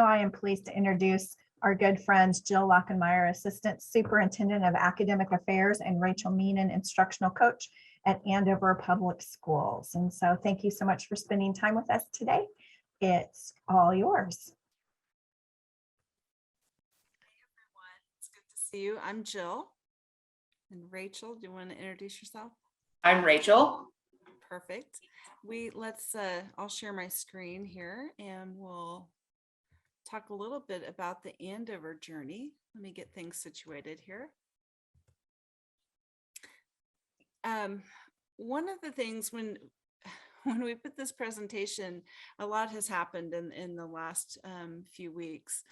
I am pleased to introduce our good friends, Jill Lockenmeyer, Assistant Superintendent of Academic Affairs, and Rachel Meenan, Instructional Coach at Andover Public Schools. And so thank you so much for spending time with us today. It's all yours. Hey everyone, it's good to see you. I'm Jill. And Rachel, do you want to introduce yourself? I'm Rachel. Perfect. I'll share my screen here and we'll talk a little bit about the Andover journey. Let me get things situated here. One of the things when we put this presentation, a lot has happened in the last few weeks.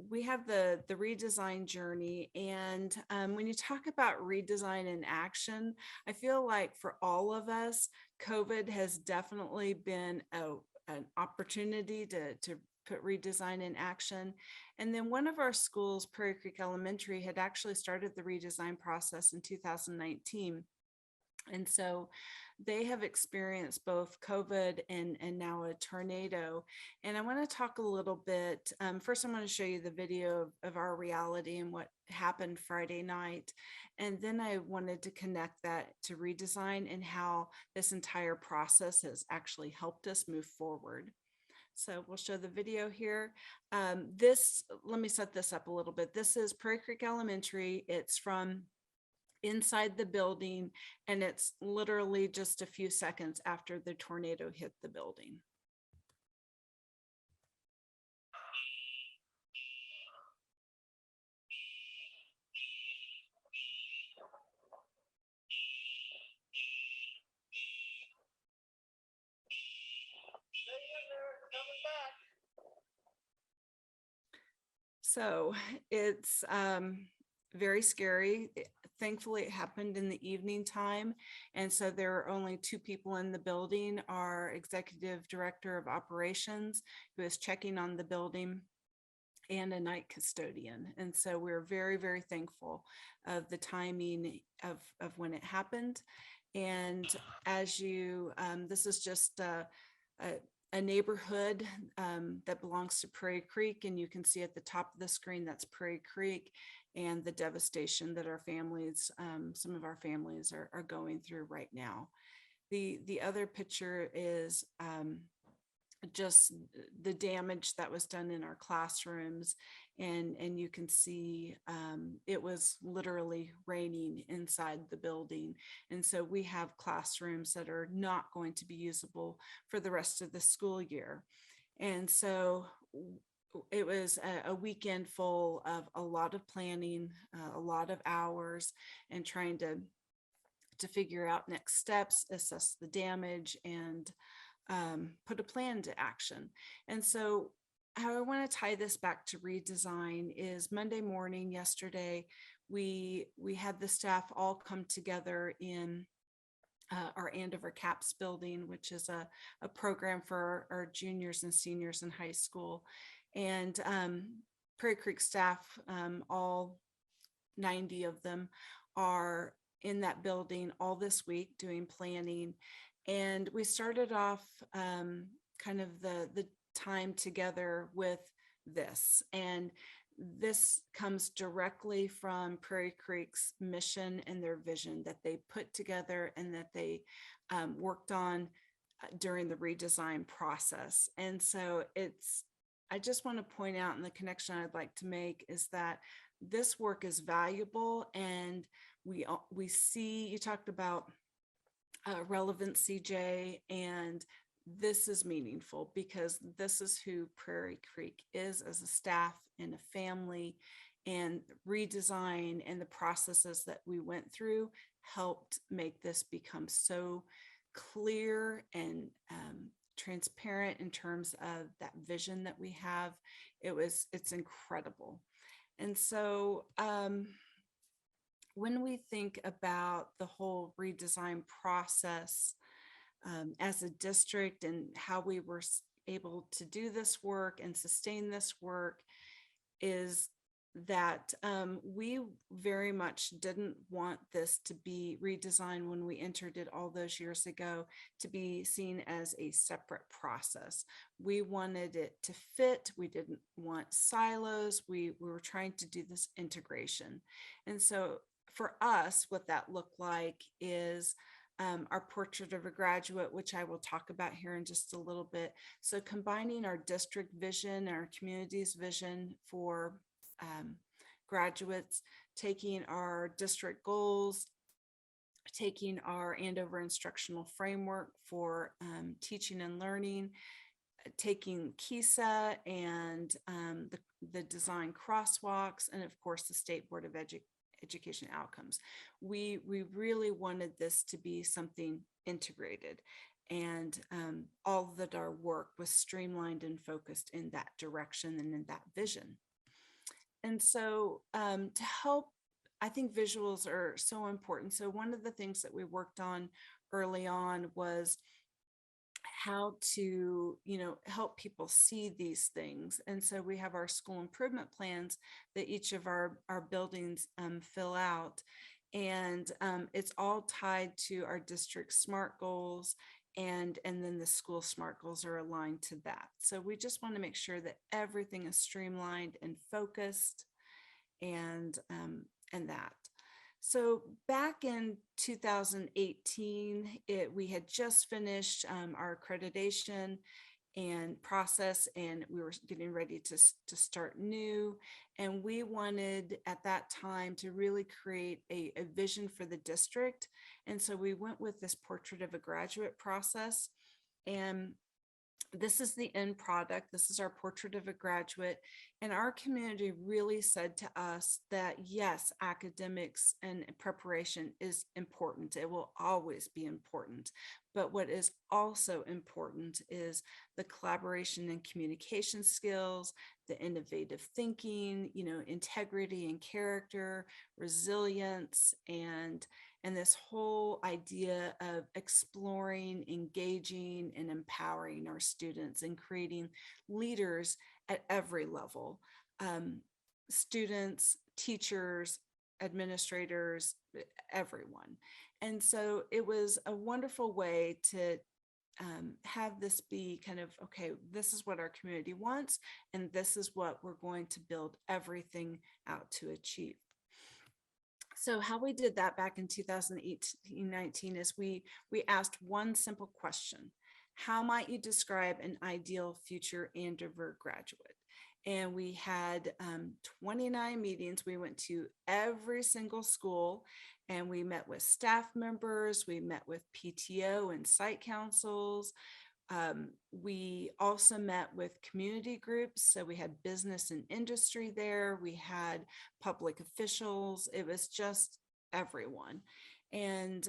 We have the redesign journey, and when you talk about redesign in action, I feel like for all of us, COVID has definitely been an opportunity to put redesign in action. And then one of our schools, Prairie Creek Elementary, had actually started the redesign process in 2019. And so they have experienced both COVID and now a tornado. And I want to talk a little bit. First, I'm going to show you the video of our reality and what happened Friday night. And then I wanted to connect that to redesign and how this entire process has actually helped us move forward. So we'll show the video here. Let me set this up a little bit. This is Prairie Creek Elementary. It's from inside the building, and it's literally just a few seconds after the tornado hit the building. So it's very scary. Thankfully, it happened in the evening time. And so there are only two people in the building, our executive director of operations, who is checking on the building, and a night custodian. And so we're very, very thankful of the timing of when it happened. And as you, this is just a neighborhood that belongs to Prairie Creek, and you can see at the top of the screen that's Prairie Creek and the devastation that our families, some of our families are going through right now. The other picture is just the damage that was done in our classrooms, and you can see it was literally raining inside the building, and so we have classrooms that are not going to be usable for the rest of the school year. And so it was a weekend full of a lot of planning, a lot of hours, and trying to figure out next steps, assess the damage, and put a plan to action. And so how I want to tie this back to redesign is Monday morning yesterday, we had the staff all come together in our Andover CAPS building, which is a program for our juniors and seniors in high school. And Prairie Creek staff, all 90 of them, are in that building all this week doing planning. And we started off kind of the time together with this. And this comes directly from Prairie Creek's mission and their vision that they put together and that they worked on during the redesign process. And so I just want to point out, and the connection I'd like to make is that this work is valuable, and we see, you talked about relevance, CJ, and this is meaningful because this is who Prairie Creek is as a staff and a family, and redesign and the processes that we went through helped make this become so clear and transparent in terms of that vision that we have. It's incredible. And so when we think about the whole redesign process as a district and how we were able to do this work and sustain this work, is that we very much didn't want this to be redesigned when we entered it all those years ago to be seen as a separate process. We wanted it to fit. We didn't want silos. We were trying to do this integration. And so for us, what that looked like is our portrait of a graduate, which I will talk about here in just a little bit. So combining our district vision, our community's vision for graduates, taking our district goals, taking our Andover instructional framework for teaching and learning, taking KESA and the design crosswalks, and of course the State Board of Education outcomes. We really wanted this to be something integrated, and all that our work was streamlined and focused in that direction and in that vision. And so to help, I think visuals are so important. So one of the things that we worked on early on was how to, help people see these things. And so we have our school improvement plans that each of our buildings fill out. And it's all tied to our district SMART goals. And then the school SMART goals are aligned to that. So we just want to make sure that everything is streamlined and focused and that. So back in 2018, we had just finished our accreditation and process, and we were getting ready to start new. And we wanted at that time to really create a vision for the district. And so we went with this portrait of a graduate process. And this is the end product. This is our portrait of a graduate. And our community really said to us that, yes, academics and preparation is important. It will always be important. But what is also important is the collaboration and communication skills, the innovative thinking, integrity and character, resilience, and this whole idea of exploring, engaging, and empowering our students and creating leaders at every level. Students, teachers, administrators, everyone. And so it was a wonderful way to have this be kind of, okay, this is what our community wants, and this is what we're going to build everything out to achieve. So how we did that back in 2018-19 is we asked one simple question: how might you describe an ideal future Andover graduate? And we had 29 meetings. We went to every single school, and we met with staff members. We met with PTO and site councils. We also met with community groups. So we had business and industry there. We had public officials. It was just everyone. And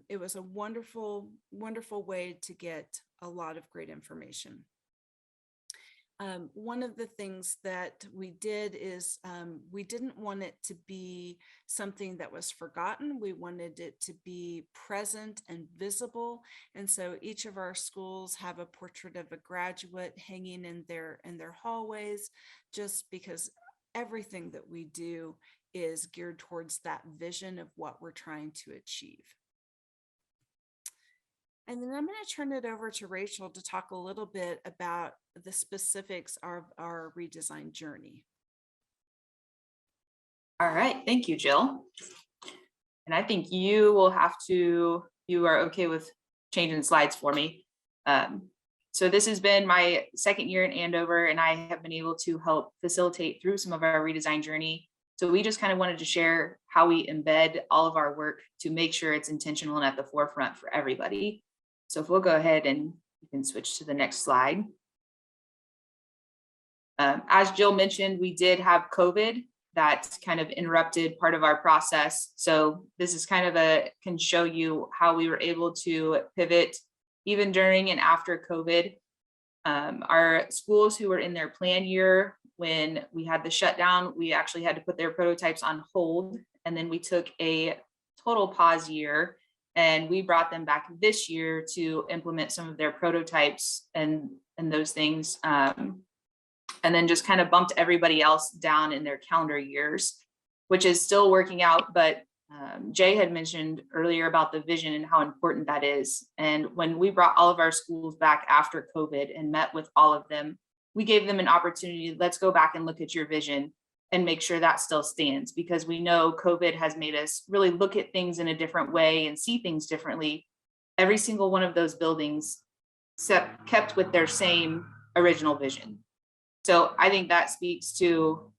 it was a wonderful, wonderful way to get a lot of great information. One of the things that we did is we didn't want it to be something that was forgotten. We wanted it to be present and visible. And so each of our schools have a portrait of a graduate hanging in their hallways, just because everything that we do is geared towards that vision of what we're trying to achieve. And then I'm going to turn it over to Rachel to talk a little bit about the specifics of our redesigned journey. All right, thank you, Jill. And I think you are okay with changing slides for me. So this has been my second year in Andover, and I have been able to help facilitate through some of our redesign journey. So we just kind of wanted to share how we embed all of our work to make sure it's intentional and at the forefront for everybody. So if we'll go ahead and you can switch to the next slide. As Jill mentioned, we did have COVID that kind of interrupted part of our process. So this is kind of can show you how we were able to pivot even during and after COVID. Our schools who were in their plan year when we had the shutdown, we actually had to put their prototypes on hold. And then we took a total pause year and we brought them back this year to implement some of their prototypes and those things. and then just kind of bumped everybody else down in their calendar years, which is still working out. But Jay had mentioned earlier about the vision and how important that is. And when we brought all of our schools back after COVID and met with all of them, we gave them an opportunity. Let's go back and look at your vision and make sure that still stands, because we know COVID has made us really look at things in a different way and see things differently. Every single one of those buildings kept with their same original vision. So I think that speaks to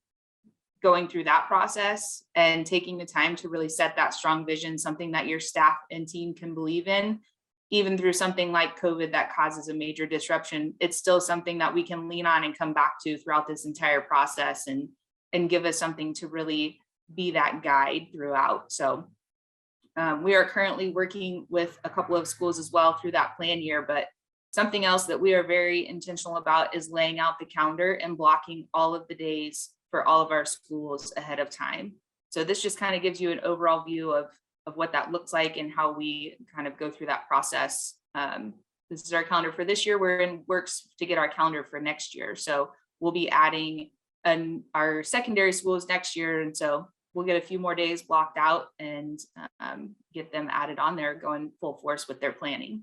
going through that process and taking the time to really set that strong vision, something that your staff and team can believe in, even through something like COVID that causes a major disruption. It's still something that we can lean on and come back to throughout this entire process, and give us something to really be that guide throughout. So we are currently working with a couple of schools as well through that plan year, but something else that we are very intentional about is laying out the calendar and blocking all of the days for all of our schools ahead of time. So this just kind of gives you an overall view of what that looks like and how we kind of go through that process. This is our calendar for this year. We're in works to get our calendar for next year. So we'll be adding our secondary schools next year. And so we'll get a few more days blocked out and get them added on there, going full force with their planning.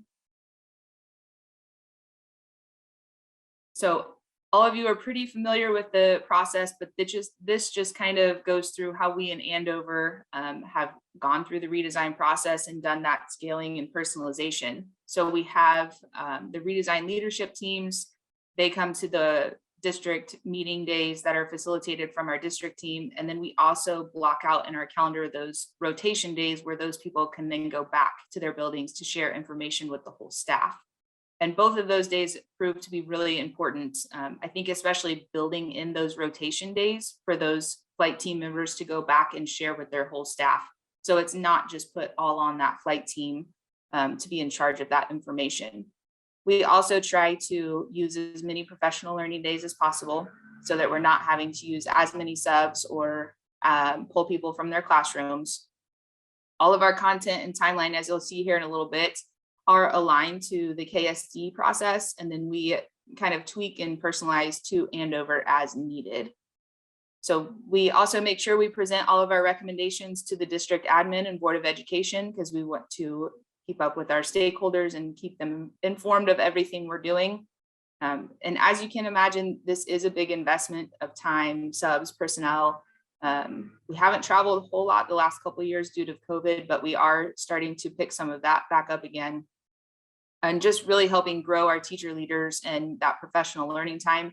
So all of you are pretty familiar with the process, but this just kind of goes through how we in Andover have gone through the redesign process and done that scaling and personalization. So we have the redesign leadership teams. They come to the district meeting days that are facilitated from our district team. And then we also block out in our calendar those rotation days where those people can then go back to their buildings to share information with the whole staff. And both of those days proved to be really important. I think especially building in those rotation days for those flight team members to go back and share with their whole staff. So it's not just put all on that flight team to be in charge of that information. We also try to use as many professional learning days as possible so that we're not having to use as many subs or pull people from their classrooms. All of our content and timeline, as you'll see here in a little bit, are aligned to the KSD process, and then we kind of tweak and personalize to Andover as needed. So we also make sure we present all of our recommendations to the district admin and board of education, because we want to keep up with our stakeholders and keep them informed of everything we're doing. And as you can imagine, this is a big investment of time, subs, personnel. We haven't traveled a whole lot the last couple of years due to COVID, but we are starting to pick some of that back up again, and just really helping grow our teacher leaders and that professional learning time.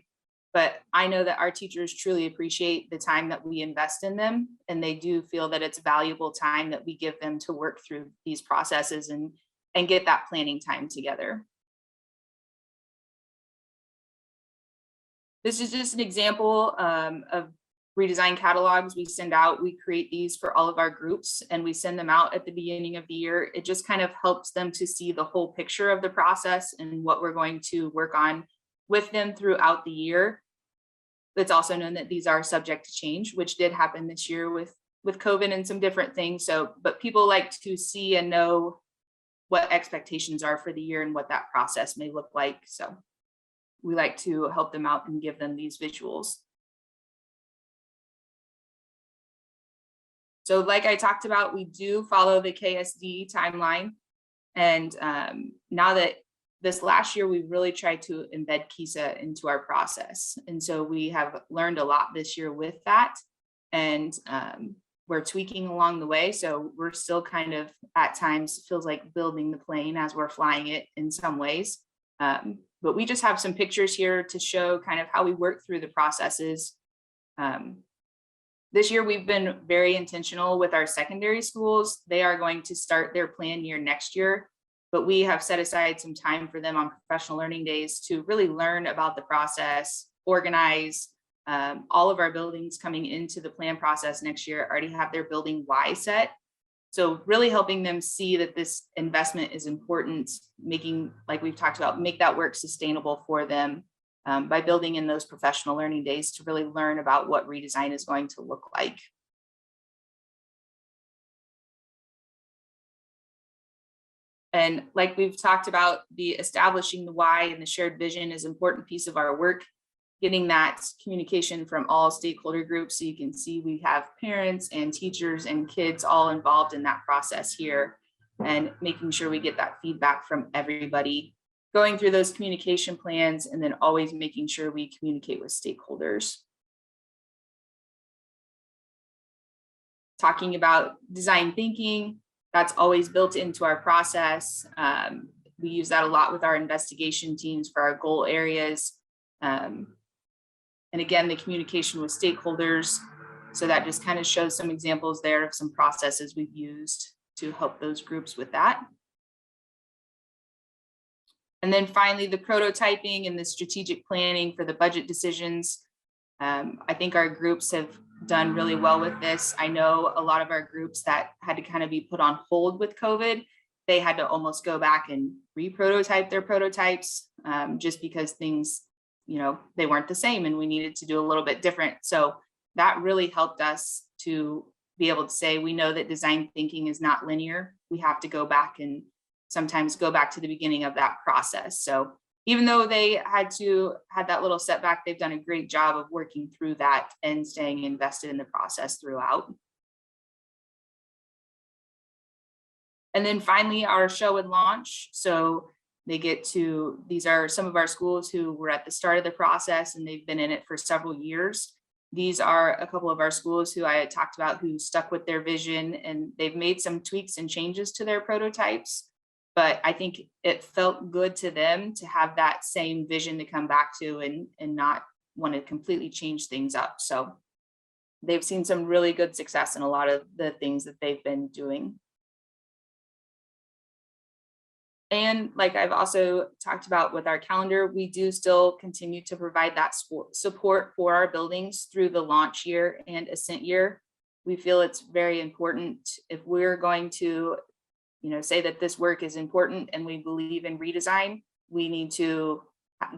But I know that our teachers truly appreciate the time that we invest in them, and they do feel that it's valuable time that we give them to work through these processes and get that planning time together. This is just an example of redesign catalogs we send out. We create these for all of our groups and we send them out at the beginning of the year. It just kind of helps them to see the whole picture of the process and what we're going to work on with them throughout the year. It's also known that these are subject to change, which did happen this year with COVID and some different things. So, but people like to see and know what expectations are for the year and what that process may look like. So we like to help them out and give them these visuals. So like I talked about, we do follow the KSD timeline. And now that this last year, we really tried to embed KESA into our process. And so we have learned a lot this year with that. And we're tweaking along the way. So we're still kind of at times feels like building the plane as we're flying it in some ways. But we just have some pictures here to show kind of how we work through the processes. This year, we've been very intentional with our secondary schools. They are going to start their plan year next year, but we have set aside some time for them on professional learning days to really learn about the process, organize. All of our buildings coming into the plan process next year already have their building Y set. So really helping them see that this investment is important, making, like we've talked about, make that work sustainable for them. By building in those professional learning days to really learn about what redesign is going to look like. And like we've talked about, the establishing the why and the shared vision is an important piece of our work, getting that communication from all stakeholder groups. So you can see we have parents and teachers and kids all involved in that process here, and making sure we get that feedback from everybody, going through those communication plans, and then always making sure we communicate with stakeholders. Talking about design thinking, that's always built into our process. We use that a lot with our investigation teams for our goal areas. And again, the communication with stakeholders. So that just kind of shows some examples there of some processes we've used to help those groups with that. And then finally, the prototyping and the strategic planning for the budget decisions. I think our groups have done really well with this. I know a lot of our groups that had to kind of be put on hold with COVID, they had to almost go back and re-prototype their prototypes, just because things, they weren't the same and we needed to do a little bit different. So that really helped us to be able to say, we know that design thinking is not linear. We have to go back and sometimes go back to the beginning of that process. So even though they had that little setback, they've done a great job of working through that and staying invested in the process throughout. And then finally, our show and launch. So these are some of our schools who were at the start of the process and they've been in it for several years. These are a couple of our schools who I had talked about who stuck with their vision, and they've made some tweaks and changes to their prototypes. But I think it felt good to them to have that same vision to come back to and not want to completely change things up. So they've seen some really good success in a lot of the things that they've been doing. And like I've also talked about with our calendar, we do still continue to provide that support for our buildings through the launch year and ascent year. We feel it's very important if we're going to say that this work is important and we believe in redesign, we need to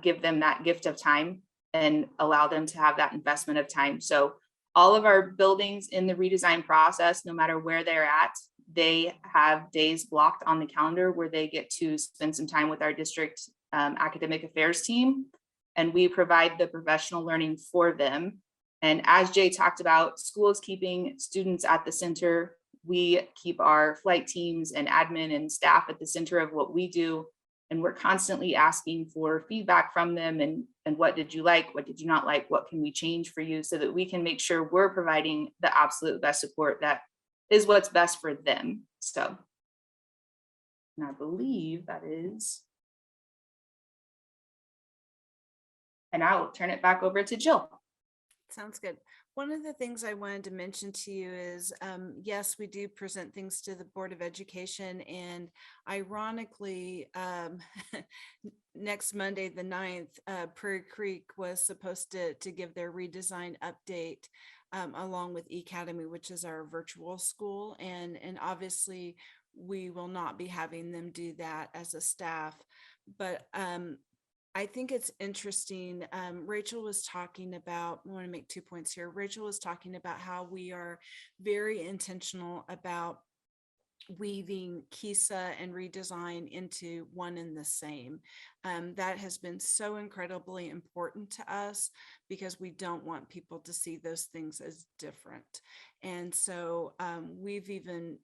give them that gift of time and allow them to have that investment of time. So all of our buildings in the redesign process, no matter where they're at, they have days blocked on the calendar where they get to spend some time with our district academic affairs team. And we provide the professional learning for them. And as Jay talked about, schools keeping students at the center, we keep our flight teams and admin and staff at the center of what we do. And we're constantly asking for feedback from them and what did you like? What did you not like? What can we change for you so that we can make sure we're providing the absolute best support that is what's best for them. So, and I believe that is. And I will turn it back over to Jill. Sounds good. One of the things I wanted to mention to you is, yes, we do present things to the Board of Education, and ironically, next Monday, the 9th, Prairie Creek was supposed to give their redesign update along with Ecademy, which is our virtual school. And obviously, we will not be having them do that as a staff, but I think it's interesting. Rachel was talking about, I want to make 2 points here. Rachel was talking about how we are very intentional about weaving KESA and redesign into one and the same. That has been so incredibly important to us because we don't want people to see those things as different. And so we've even,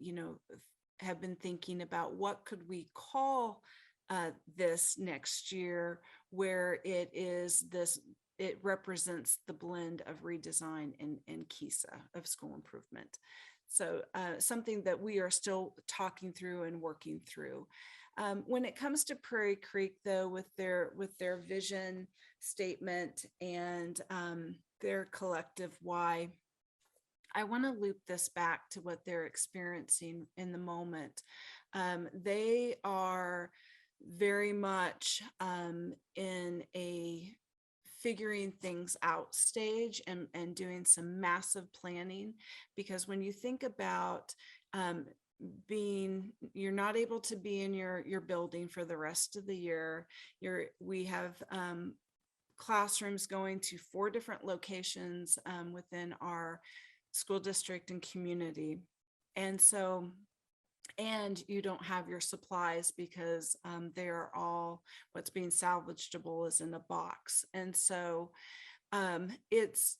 have been thinking about what could we call this next year, where it represents the blend of redesign and KESA of school improvement. So something that we are still talking through and working through. When it comes to Prairie Creek, though, with their vision statement and their collective why, I want to loop this back to what they're experiencing in the moment. They are very much in a figuring things out stage and doing some massive planning, because when you think about you're not able to be in your building for the rest of the year, we have classrooms going to 4 different locations within our school district and community. And you don't have your supplies because they are all, what's being salvageable is in a box. And so it's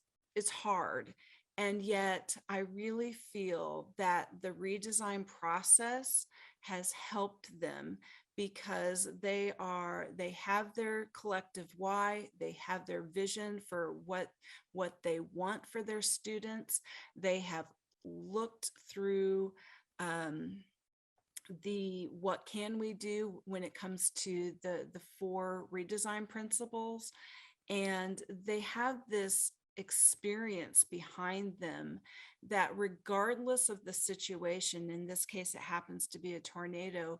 hard. And yet I really feel that the redesign process has helped them, because they have their collective why, they have their vision for what they want for their students. They have looked through what can we do when it comes to the 4 redesign principles, and they have this experience behind them that regardless of the situation, in this case it happens to be a tornado,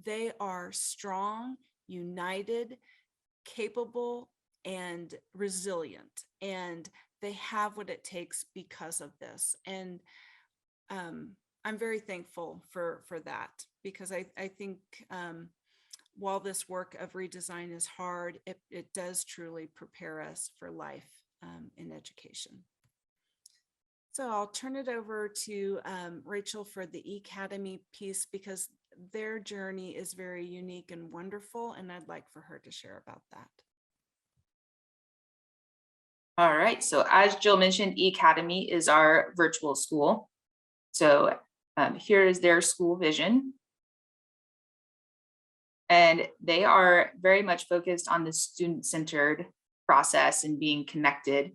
they are strong, united, capable, and resilient, and they have what it takes because of this. And I'm very thankful for that, because I think while this work of redesign is hard, it does truly prepare us for life in education. So I'll turn it over to Rachel for the Ecademy piece, because their journey is very unique and wonderful, and I'd like for her to share about that. All right, so as Jill mentioned, Ecademy is our virtual school. So here is their school vision. And they are very much focused on the student-centered process and being connected.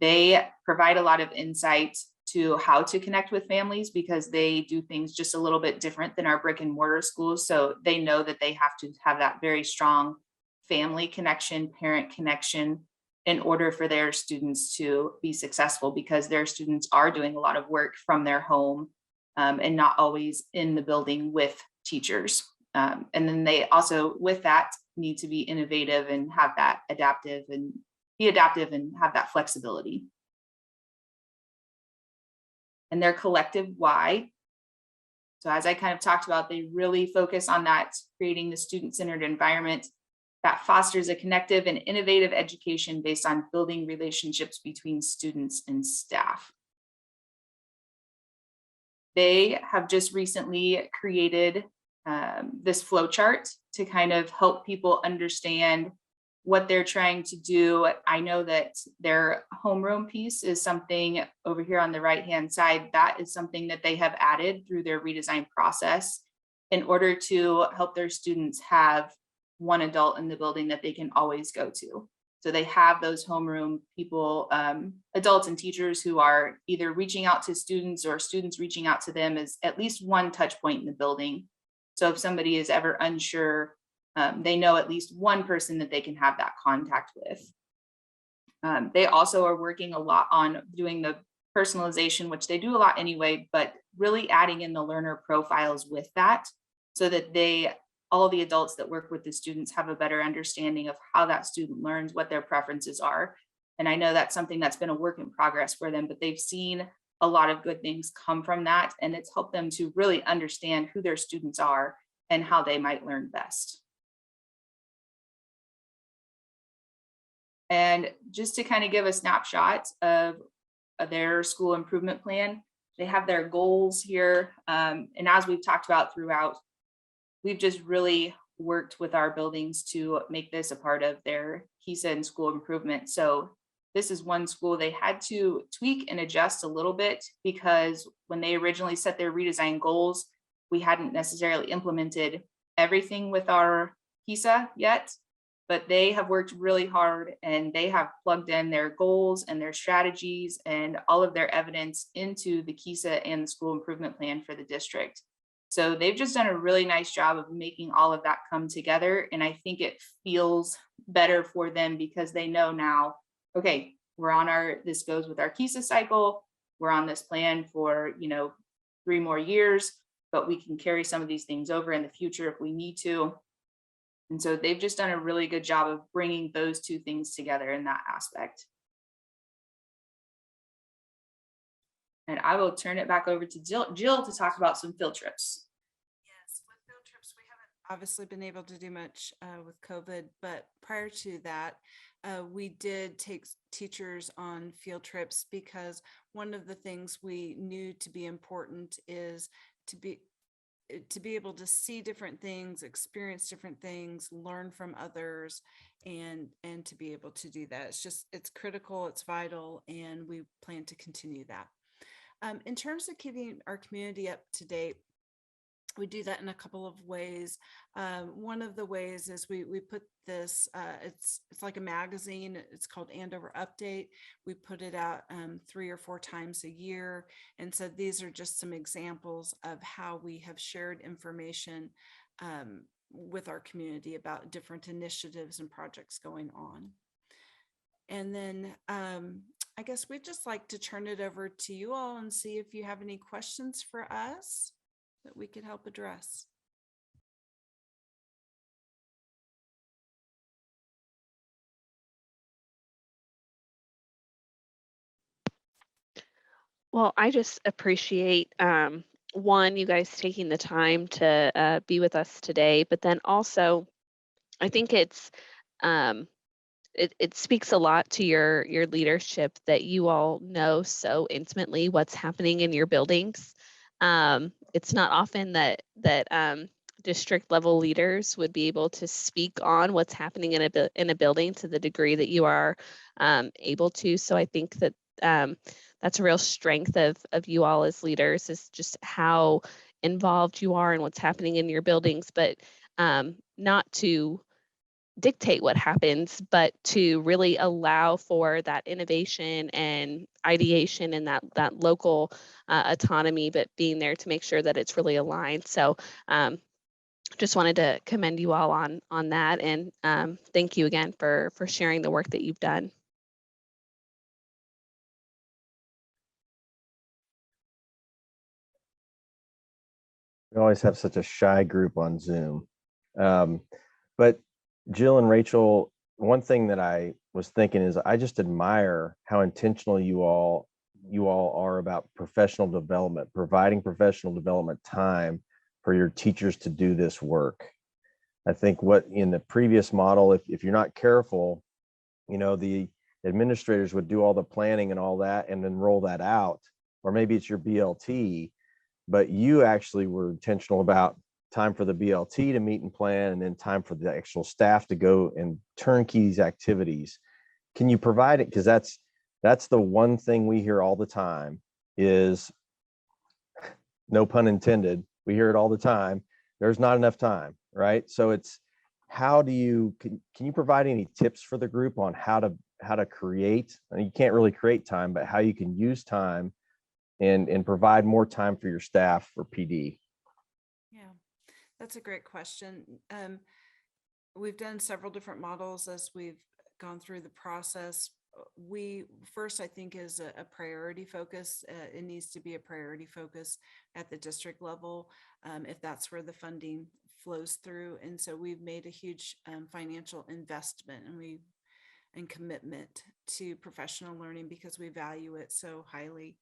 They provide a lot of insight to how to connect with families, because they do things just a little bit different than our brick and mortar schools. So they know that they have to have that very strong family connection, parent connection, in order for their students to be successful, because their students are doing a lot of work from their home and not always in the building with teachers. And then they also, with that, need to be innovative and have that adaptive and have that flexibility. And their collective why. So as I kind of talked about, they really focus on that, creating the student-centered environment that fosters a connective and innovative education based on building relationships between students and staff. They have just recently created this flow chart to kind of help people understand what they're trying to do. I know that their homeroom piece is something over here on the right-hand side. That is something that they have added through their redesign process in order to help their students have one adult in the building that they can always go to. So they have those homeroom people, adults and teachers who are either reaching out to students or students reaching out to them as at least one touch point in the building. So if somebody is ever unsure, they know at least one person that they can have that contact with. They also are working a lot on doing the personalization, which they do a lot anyway, but really adding in the learner profiles with that, so that all the adults that work with the students have a better understanding of how that student learns, what their preferences are. And I know that's something that's been a work in progress for them, but they've seen a lot of good things come from that. And it's helped them to really understand who their students are and how they might learn best. And just to kind of give a snapshot of their school improvement plan, they have their goals here. And as we've talked about throughout, we've just really worked with our buildings to make this a part of their KESA and school improvement. So this is one school they had to tweak and adjust a little bit, because when they originally set their redesign goals, we hadn't necessarily implemented everything with our KESA yet, but they have worked really hard and they have plugged in their goals and their strategies and all of their evidence into the KESA and the school improvement plan for the district. So they've just done a really nice job of making all of that come together. And I think it feels better for them, because they know now, okay, we're on this goes with our KESA cycle. We're on this plan for, 3 more years, but we can carry some of these things over in the future if we need to. And so they've just done a really good job of bringing those two things together in that aspect. And I will turn it back over to Jill to talk about some field trips. Yes, with field trips, we haven't obviously been able to do much with COVID, but prior to that, we did take teachers on field trips, because one of the things we knew to be important is to be to be able to see different things, experience different things, learn from others, and to be able to do that. It's critical, it's vital, and we plan to continue that. In terms of keeping our community up to date, we do that in a couple of ways. One of the ways is we put this, it's like a magazine. It's called Andover Update. We put it out 3 or 4 times a year. And so these are just some examples of how we have shared information with our community about different initiatives and projects going on. And then I guess we'd just like to turn it over to you all and see if you have any questions for us that we could help address. Well, I just appreciate one, you guys taking the time to be with us today, but then also I think it speaks a lot to your leadership that you all know so intimately what's happening in your buildings. It's not often that district level leaders would be able to speak on what's happening in a building to the degree that you are able to. So I think that that's a real strength of you all as leaders, is just how involved you are in what's happening in your buildings, but not to dictate what happens, but to really allow for that innovation and ideation and that local autonomy, but being there to make sure that it's really aligned. So just wanted to commend you all on that, and thank you again for sharing the work that you've done. We always have such a shy group on Zoom. But Jill and Rachel, one thing that I was thinking is I just admire how intentional you all are about professional development, providing professional development time for your teachers to do this work. I think what in the previous model, if you're not careful, the administrators would do all the planning and all that and then roll that out, or maybe it's your BLT, but you actually were intentional about time for the BLT to meet and plan, and then time for the actual staff to go and turnkey these activities. Can you provide it? Because that's the one thing we hear all the time is, no pun intended, we hear it all the time, there's not enough time, right? So it's, how do you, can you provide any tips for the group on how to create, I mean, you can't really create time, but how you can use time and provide more time for your staff for PD? Yeah, that's a great question. We've done several different models as we've gone through the process. We first, I think, is a priority focus. It needs to be a priority focus at the district level, if that's where the funding flows through. And so we've made a huge financial investment and commitment to professional learning because we value it so highly.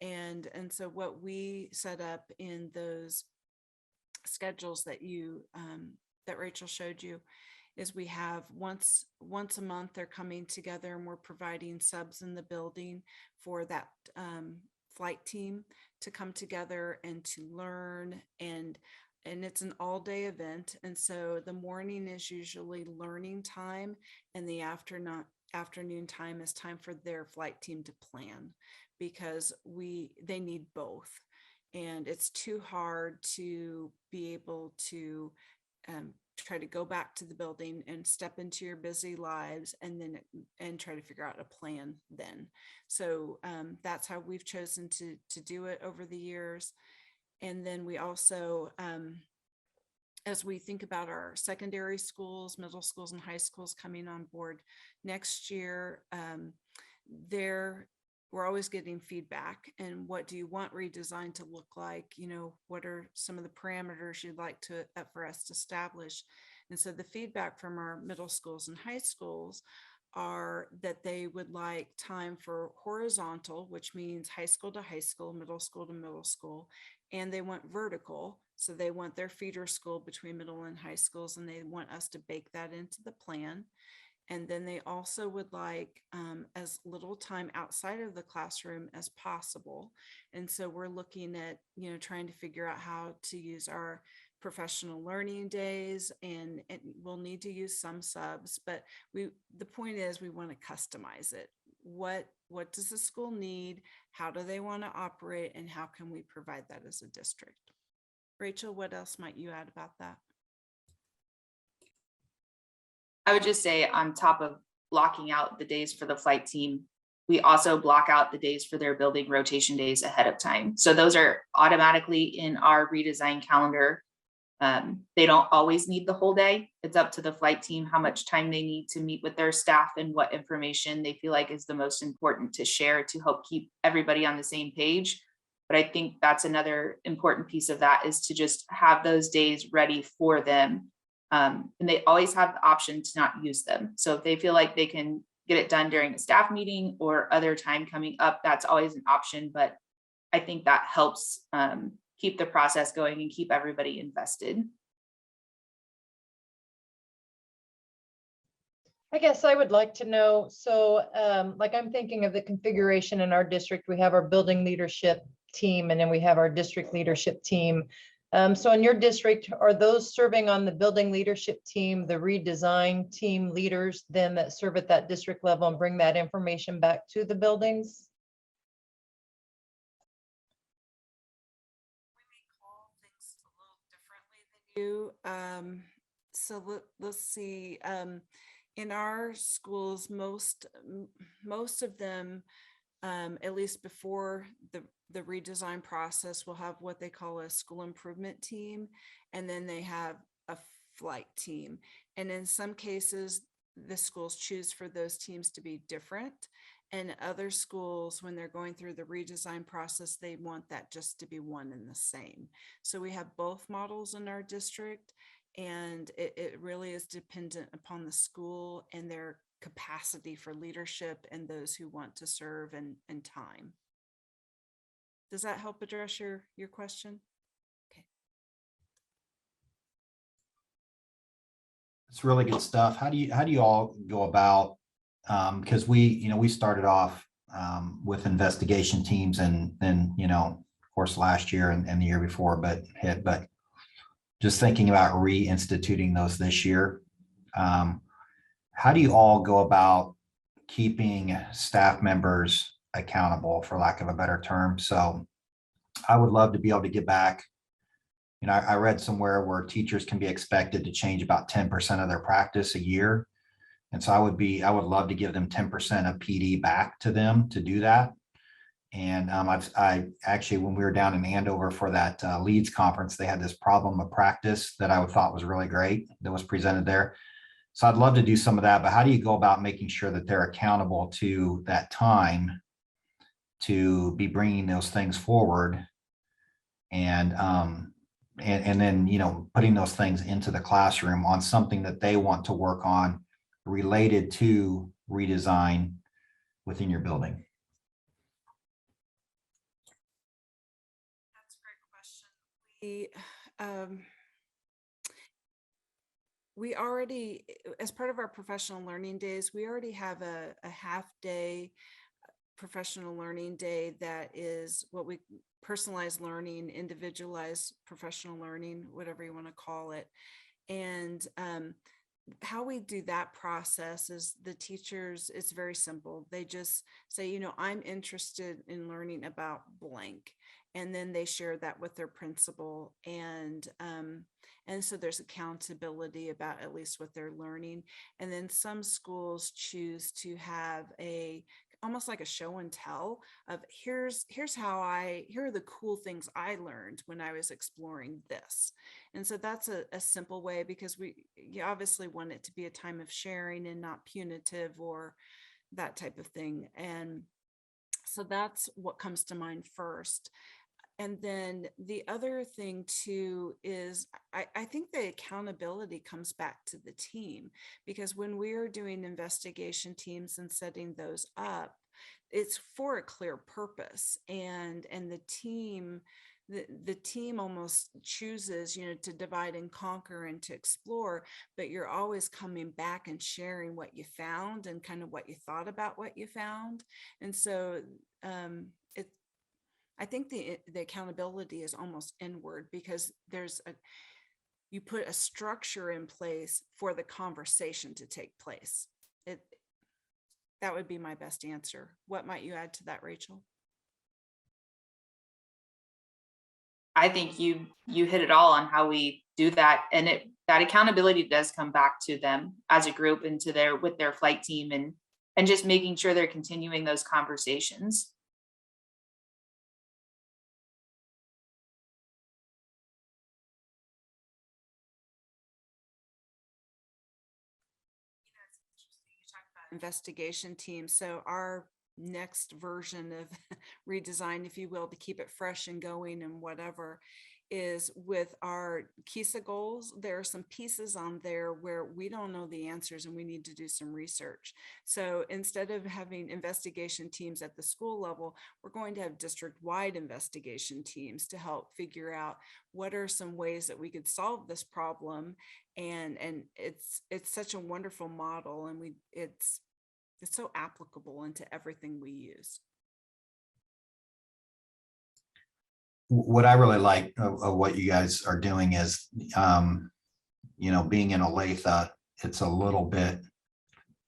And so what we set up in those schedules that that Rachel showed you is we have once a month they're coming together, and we're providing subs in the building for that flight team to come together and to learn, and it's an all-day event. And so the morning is usually learning time, and the afternoon time is time for their flight team to plan, because they need both. And it's too hard to be able to try to go back to the building and step into your busy lives and try to figure out a plan then. So that's how we've chosen to do it over the years. And then we also, as we think about our secondary schools, middle schools, and high schools coming on board next year, we're always getting feedback. And what do you want redesign to look like? What are some of the parameters you'd like for us to establish? And so the feedback from our middle schools and high schools are that they would like time for horizontal, which means high school to high school, middle school to middle school, and they want vertical. So they want their feeder school between middle and high schools, and they want us to bake that into the plan. And then they also would like as little time outside of the classroom as possible. And so we're looking at, trying to figure out how to use our professional learning days, and we'll need to use some subs, but the point is we want to customize it. What does the school need? How do they want to operate? And how can we provide that as a district? Rachel, what else might you add about that? I would just say, on top of blocking out the days for the flight team, we also block out the days for their building rotation days ahead of time. So those are automatically in our redesign calendar. They don't always need the whole day. It's up to the flight team how much time they need to meet with their staff and what information they feel like is the most important to share to help keep everybody on the same page. But I think that's another important piece of that, is to just have those days ready for them. And they always have the option to not use them. So if they feel like they can get it done during a staff meeting or other time coming up, that's always an option. But I think that helps keep the process going and keep everybody invested. I guess I would like to know, so like I'm thinking of the configuration in our district. We have our building leadership team, and then we have our district leadership team. So in your district, are those serving on the building leadership team, the redesign team leaders then that serve at that district level and bring that information back to the buildings? We may call things a little differently than you. So let's see. In our schools, most of them, at least before the redesign process, will have what they call a school improvement team, and then they have a flight team. And in some cases, the schools choose for those teams to be different. And other schools, when they're going through the redesign process, they want that just to be one and the same. So we have both models in our district, and it really is dependent upon the school and their capacity for leadership and those who want to serve and time. Does that help address your question? Okay. It's really good stuff. How do you all go about, because we started off with investigation teams, and then, of course, last year and the year before, but just thinking about reinstituting those this year. How do you all go about keeping staff members accountable, for lack of a better term? So I would love to be able to get back. I read somewhere where teachers can be expected to change about 10% of their practice a year. And so I would love to give them 10% of PD back to them to do that. And I actually, when we were down in Andover for that leads conference, they had this problem of practice that I thought was really great that was presented there. So I'd love to do some of that, but how do you go about making sure that they're accountable to that time to be bringing those things forward, and then, putting those things into the classroom on something that they want to work on related to redesign within your building? That's a great question. We already, as part of our professional learning days, we already have a half-day professional learning day that is what we personalized learning, individualized professional learning, whatever you want to call it. And how we do that process is the teachers, it's very simple. They just say, I'm interested in learning about blank. And then they share that with their principal. And so there's accountability about at least what they're learning. And then some schools choose to have almost like a show and tell of here are the cool things I learned when I was exploring this. And so that's a simple way, because you obviously want it to be a time of sharing and not punitive or that type of thing. And so that's what comes to mind first. And then the other thing too is I think the accountability comes back to the team, because when we're doing investigation teams and setting those up, it's for a clear purpose, and the team the team almost chooses, to divide and conquer and to explore, but you're always coming back and sharing what you found and kind of what you thought about what you found. And so I think the accountability is almost inward, because you put a structure in place for the conversation to take place. That would be my best answer. What might you add to that, Rachel? I think you hit it all on how we do that. And that accountability does come back to them as a group and with their flight team, and just making sure they're continuing those conversations. Investigation team. So our next version of redesign, if you will, to keep it fresh and going and whatever, is with our KESA goals. There are some pieces on there where we don't know the answers and we need to do some research. So instead of having investigation teams at the school level, we're going to have district-wide investigation teams to help figure out what are some ways that we could solve this problem. And it's such a wonderful model, and it's so applicable into everything we use. What I really like of what you guys are doing is, being in Olathe, it's a little bit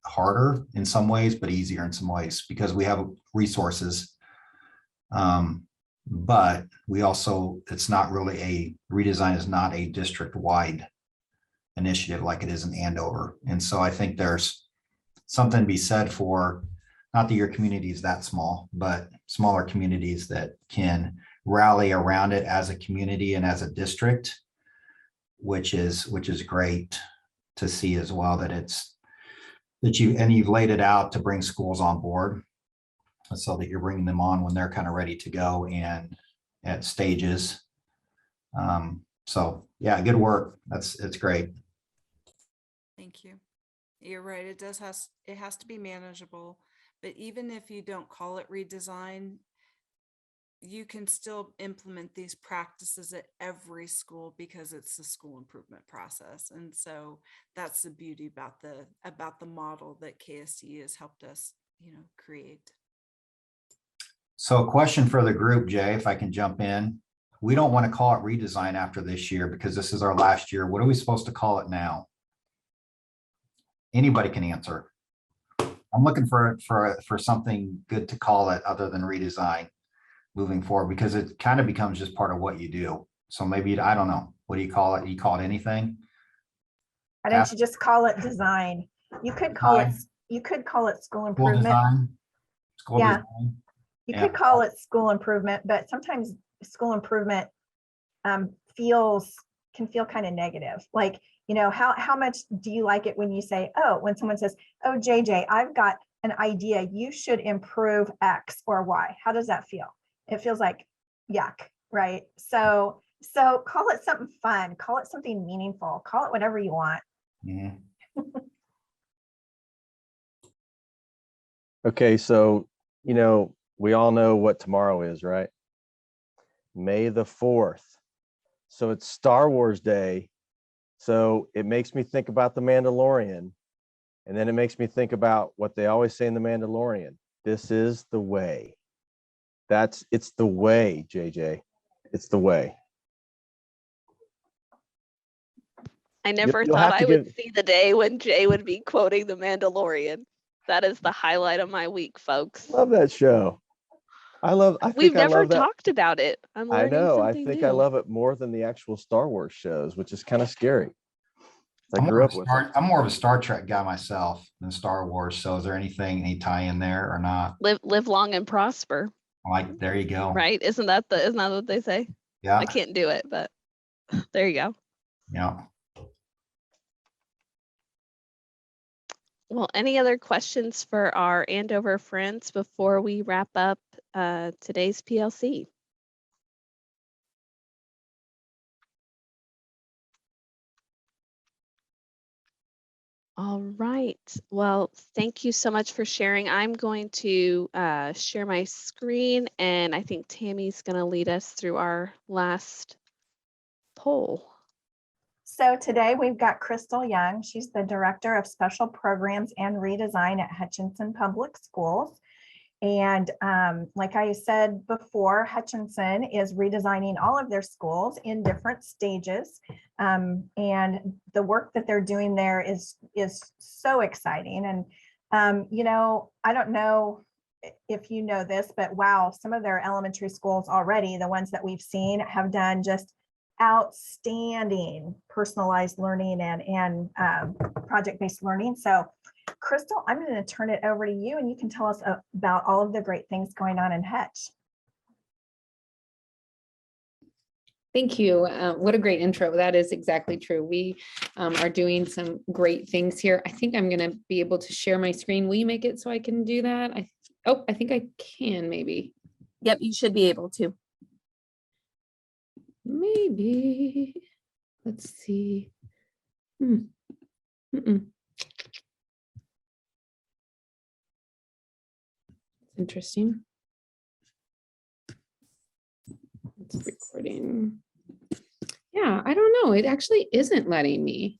harder in some ways, but easier in some ways, because we have resources. But we also, redesign is not a district-wide initiative like it is in Andover. And so I think there's something to be said for, not that your community is that small, but smaller communities that can rally around it as a community and as a district, which is great to see as well, that you've laid it out to bring schools on board, so that you're bringing them on when they're kind of ready to go and at stages. So yeah, good work. It's great. Thank you. You're right. It has to be manageable, but even if you don't call it redesign, you can still implement these practices at every school, because it's the school improvement process. And so that's the beauty about the model that KSDE has helped us, create. So a question for the group, Jay, if I can jump in. We don't want to call it redesign after this year, because this is our last year. What are we supposed to call it now? Anybody can answer. I'm looking for something good to call it other than redesign moving forward, because it kind of becomes just part of what you do. So maybe, I don't know, what do you call it? You call it anything? Why don't you just call it design? You could call it school School improvement. design? School Yeah. design? You Yeah. could call it school improvement, but sometimes school improvement can feel kind of negative. Like, how much do you like it when you say, when someone says, "Oh, JJ, I've got an idea, you should improve X or Y." How does that feel? It feels like yuck, right? So call it something fun, call it something meaningful, call it whatever you want. Mhm. Okay, so, we all know what tomorrow is, right? May the 4th. So it's Star Wars Day. So it makes me think about the Mandalorian. And then it makes me think about what they always say in the Mandalorian. This is the way. It's the way, JJ. It's the way. I never You'll thought have to I would see the day when Jay would be quoting the Mandalorian. That is the highlight of my week, folks. Love that show. We've I never love that. talked about it. I'm I learning know. I something think new. I love it more than the actual Star Wars shows, which is kind of scary. I grew up with it. I'm more of a Star Trek guy myself than Star Wars. So is there any tie in there or not? Live long and prosper. Like, there you go. Right? Isn't that what they say? Yeah. I can't do it, but there you go. Yeah. Well, any other questions for our Andover friends before we wrap up today's PLC? All right. Well, thank you so much for sharing. I'm going to share my screen, and I think Tammy's going to lead us through our last poll. So today we've got Crystal Young. She's the Director of Special Programs and Redesign at Hutchinson Public Schools. And like I said before, Hutchinson is redesigning all of their schools in different stages. And the work that they're doing there is so exciting. And, you know, I don't know if you know this, but wow, some of their elementary schools already, the ones that we've seen, have done just outstanding personalized learning and project-based learning. So Crystal, I'm going to turn it over to you, and you can tell us about all of the great things going on in Hutch. Thank you. What a great intro. That is exactly true. We are doing some great things here. I think I'm going to be able to share my screen. Will you make it so I can do that? I think I can maybe. Yep, you should be able to. Maybe. Let's see. Interesting. It's recording. Yeah, I don't know. It actually isn't letting me.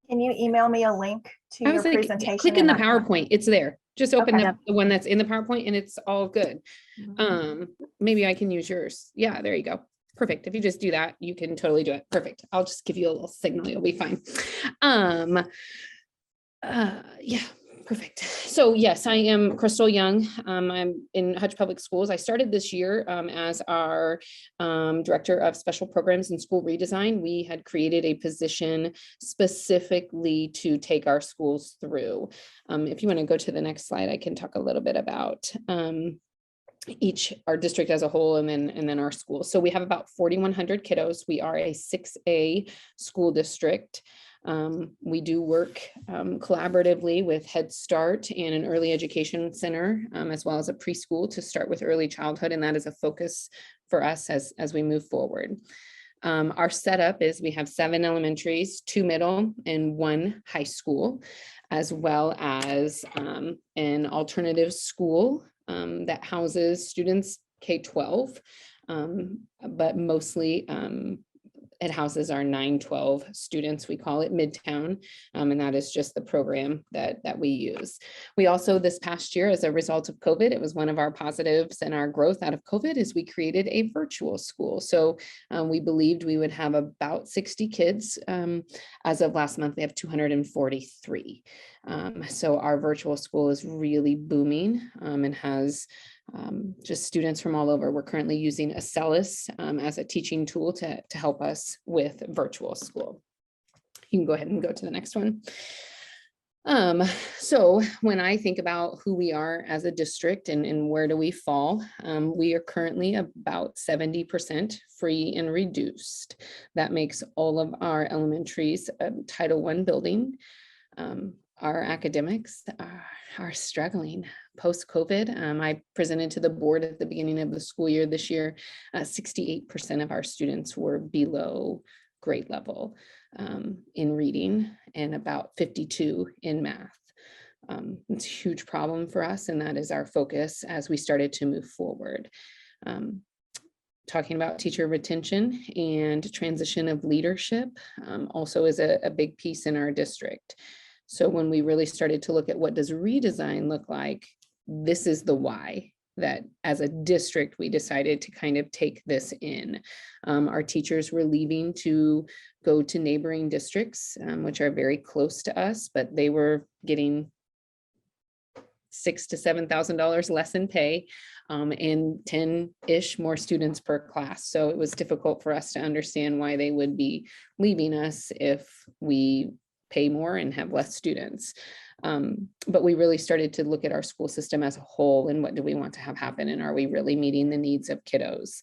Can you email me a link to I your was like, presentation? click in the and I can- PowerPoint. It's there. Just open Okay. up the one that's in the PowerPoint and it's all good. Maybe I can use yours. Yeah, there you go. Perfect. If you just do that, you can totally do it. Perfect. I'll just give you a little signal. You'll be fine. Yeah, perfect. So yes, I am Crystal Young. I'm in Hutch Public Schools. I started this year as our Director of Special Programs and School Redesign. We had created a position specifically to take our schools through. If you want to go to the next slide, I can talk a little bit about our district as a whole and then our schools. So we have about 4,100 kiddos. We are a 6A school district. We do work collaboratively with Head Start and an early education center, as well as a preschool to start with early childhood. And that is a focus for us as we move forward. Our setup is we have 7 elementaries, 2 middle and 1 high school, as well as an alternative school that houses students K-12, but mostly it houses our 9-12 students. We call it Midtown, and that is just the program that we use. We also, this past year, as a result of COVID, it was one of our positives and our growth out of COVID is we created a virtual school. So we believed we would have about 60 kids. As of last month, we have 243. So our virtual school is really booming and has just students from all over. We're currently using Accelis as a teaching tool to help us with virtual school. You can go ahead and go to the next one. So when I think about who we are as a district and where do we fall, we are currently about 70% free and reduced. That makes all of our elementaries Title I building. Our academics are struggling post-COVID. I presented to the board at the beginning of the school year this year, 68% of our students were below grade level in reading and about 52 in math. It's a huge problem for us, and that is our focus as we started to move forward. Talking about teacher retention and transition of leadership also is a big piece in our district. So when we really started to look at what does redesign look like, this is the why that as a district, we decided to kind of take this in. Our teachers were leaving to go to neighboring districts, which are very close to us, but they were getting $6,000 to $7,000 less in pay and 10-ish more students per class. So it was difficult for us to understand why they would be leaving us if we pay more and have less students. But we really started to look at our school system as a whole and what do we want to have happen and are we really meeting the needs of kiddos?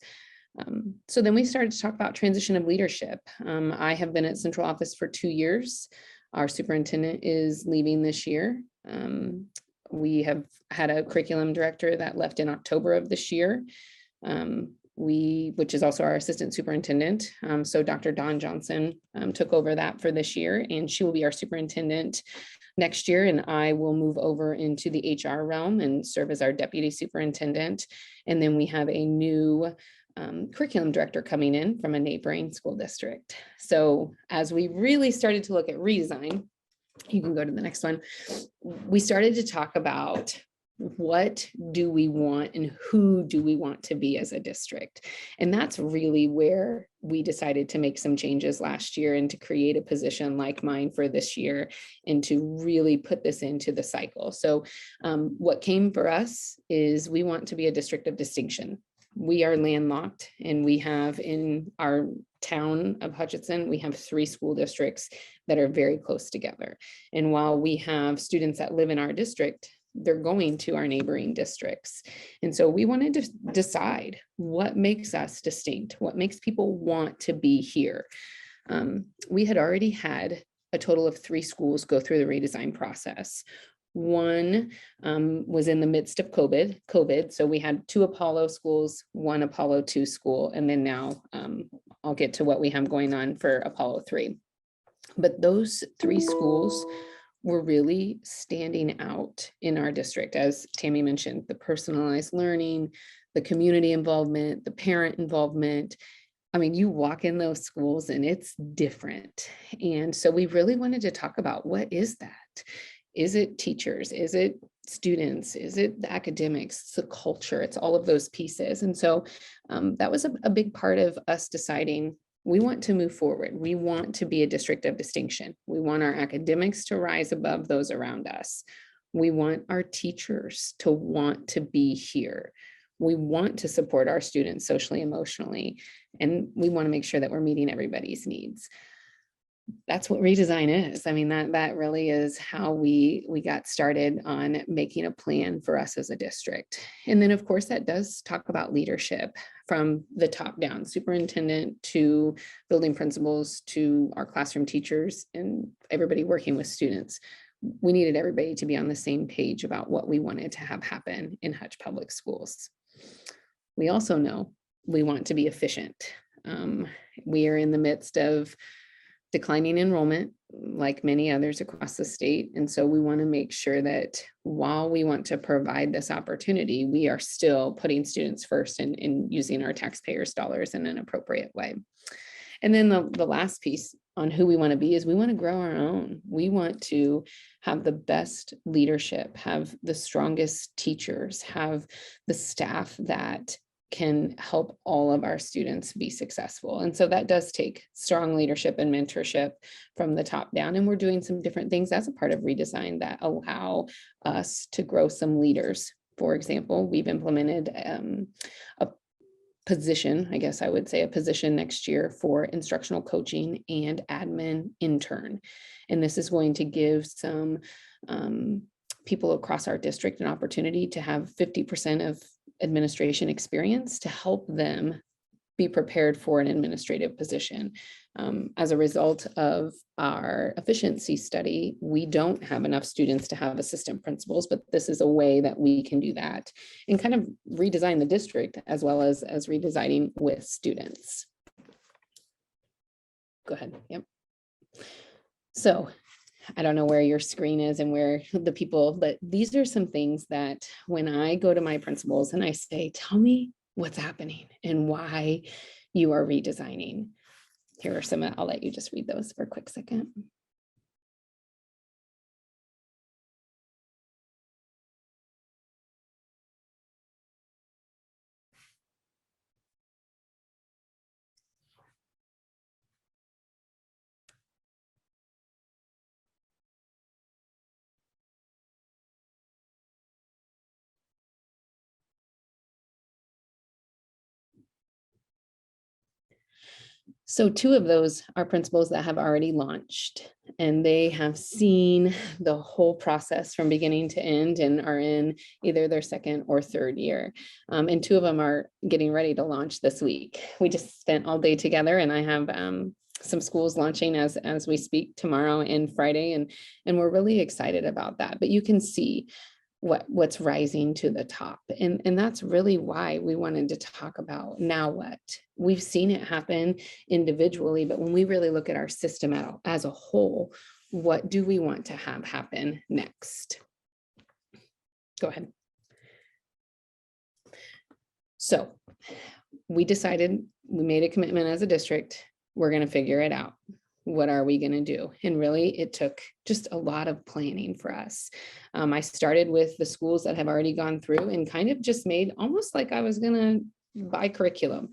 So then we started to talk about transition of leadership. I have been at central office for 2 years. Our superintendent is leaving this year. We have had a curriculum director that left in October of this year. which is also our assistant superintendent. So Dr. Dawn Johnson took over that for this year, and she will be our superintendent next year. And I will move over into the HR realm and serve as our deputy superintendent. And then we have a new curriculum director coming in from a neighboring school district. So as we really started to look at redesign, you can go to the next one, we started to talk about what do we want and who do we want to be as a district. And that's really where we decided to make some changes last year and to create a position like mine for this year and to really put this into the cycle. So what came for us is we want to be a district of distinction. We are landlocked, and we have in our town of Hutchinson, we have 3 school districts that are very close together. And while we have students that live in our district, they're going to our neighboring districts. And so we wanted to decide what makes us distinct, what makes people want to be here. We had already had a total of 3 schools go through the redesign process. One was in the midst of COVID. So we had 2 Apollo schools, 1 Apollo 2 school, and then now I'll get to what we have going on for Apollo 3. But those 3 schools were really standing out in our district. As Tammy mentioned, the personalized learning, the community involvement, the parent involvement. I mean, you walk in those schools and it's different. And so we really wanted to talk about, what is that? Is it teachers? Is it students? Is it the academics? It's the culture. It's all of those pieces. And so that was a big part of us deciding we want to move forward. We want to be a district of distinction. We want our academics to rise above those around us. We want our teachers to want to be here. We want to support our students socially, emotionally, and we want to make sure that we're meeting everybody's needs. That's what redesign is. I mean, that really is how we got started on making a plan for us as a district. And then of course that does talk about leadership from the top down, superintendent to building principals to our classroom teachers and everybody working with students. We needed everybody to be on the same page about what we wanted to have happen in Hutch Public Schools. We also know we want to be efficient. We are in the midst of declining enrollment like many others across the state. And so we want to make sure that while we want to provide this opportunity, we are still putting students first and using our taxpayers' dollars in an appropriate way. And then the last piece on who we want to be is we want to grow our own. We want to have the best leadership, have the strongest teachers, have the staff that can help all of our students be successful. And so that does take strong leadership and mentorship from the top down. And we're doing some different things as a part of redesign that allow us to grow some leaders. For example, we've implemented a position, I guess I would say a position next year for instructional coaching and admin intern. And this is going to give some people across our district an opportunity to have 50% of administration experience to help them be prepared for an administrative position. As a result of our efficiency study, we don't have enough students to have assistant principals, but this is a way that we can do that and kind of redesign the district as well as redesigning with students. Go ahead. Yep. So I don't know where your screen is and where the people, but these are some things that when I go to my principals and I say, tell me what's happening and why you are redesigning. Here are some, I'll let you just read those for a quick second. So 2 of those are principals that have already launched, and they have seen the whole process from beginning to end and are in either their 2nd or 3rd year. And 2 of them are getting ready to launch this week. We just spent all day together, and I have some schools launching as we speak tomorrow and Friday, and we're really excited about that. But you can see what's rising to the top. And that's really why we wanted to talk about now what. We've seen it happen individually, but when we really look at our system as a whole, what do we want to have happen next? Go ahead. So we decided, we made a commitment as a district, we're going to figure it out. What are we going to do? And really, it took just a lot of planning for us. I started with the schools that have already gone through and kind of just made almost like I was going to buy curriculum.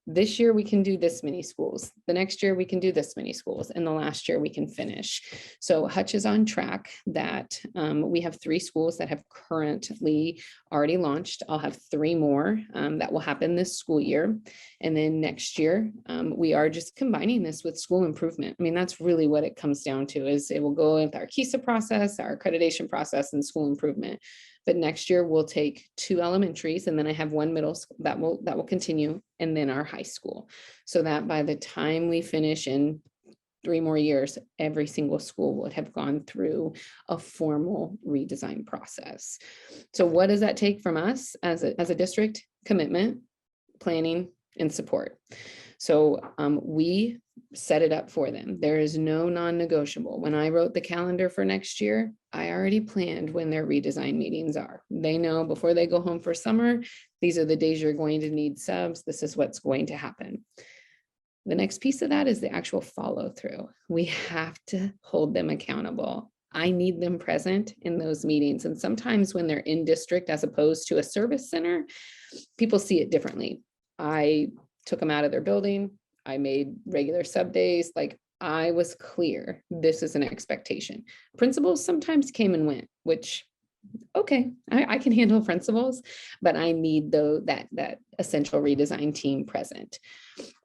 This year we can do this many schools. The next year we can do this many schools. And the last year we can finish. So Hutch is on track that we have 3 schools that have currently already launched. I'll have 3 more that will happen this school year. And then next year we are just combining this with school improvement. I mean, that's really what it comes down to, is it will go with our KESA process, our accreditation process, and school improvement. But next year we'll take 2 elementaries, and then I have 1 middle school that will continue, and then our high school. So that by the time we finish in 3 more years, every single school would have gone through a formal redesign process. So what does that take from us as a district? Commitment, planning, and support. So we set it up for them. There is no non-negotiable. When I wrote the calendar for next year, I already planned when their redesign meetings are. They know before they go home for summer, these are the days you're going to need subs. This is what's going to happen. The next piece of that is the actual follow through. We have to hold them accountable. I need them present in those meetings. And sometimes when they're in district as opposed to a service center, people see it differently. I took them out of their building. I made regular sub days. Like, I was clear, this is an expectation. Principals sometimes came and went, which, okay, I can handle principals, but I need that essential redesign team present.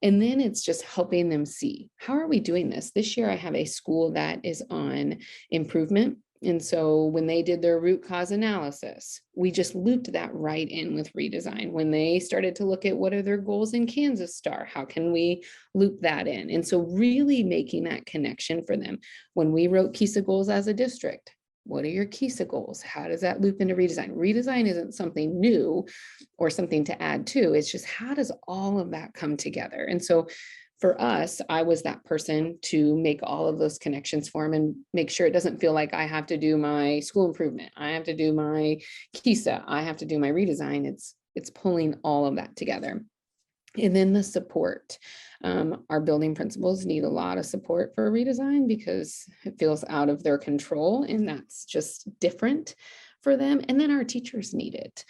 And then it's just helping them see, how are we doing this? This year I have a school that is on improvement. And so when they did their root cause analysis, we just looped that right in with redesign. When they started to look at what are their goals in Kansas Star, how can we loop that in? And so really making that connection for them. When we wrote KESA goals as a district, what are your KESA goals? How does that loop into redesign? Redesign isn't something new or something to add to. It's just, how does all of that come together? And so for us, I was that person to make all of those connections for them and make sure it doesn't feel like I have to do my school improvement. I have to do my KESA. I have to do my redesign. It's pulling all of that together. And then the support. Our building principals need a lot of support for a redesign because it feels out of their control, and that's just different for them. And then our teachers need it.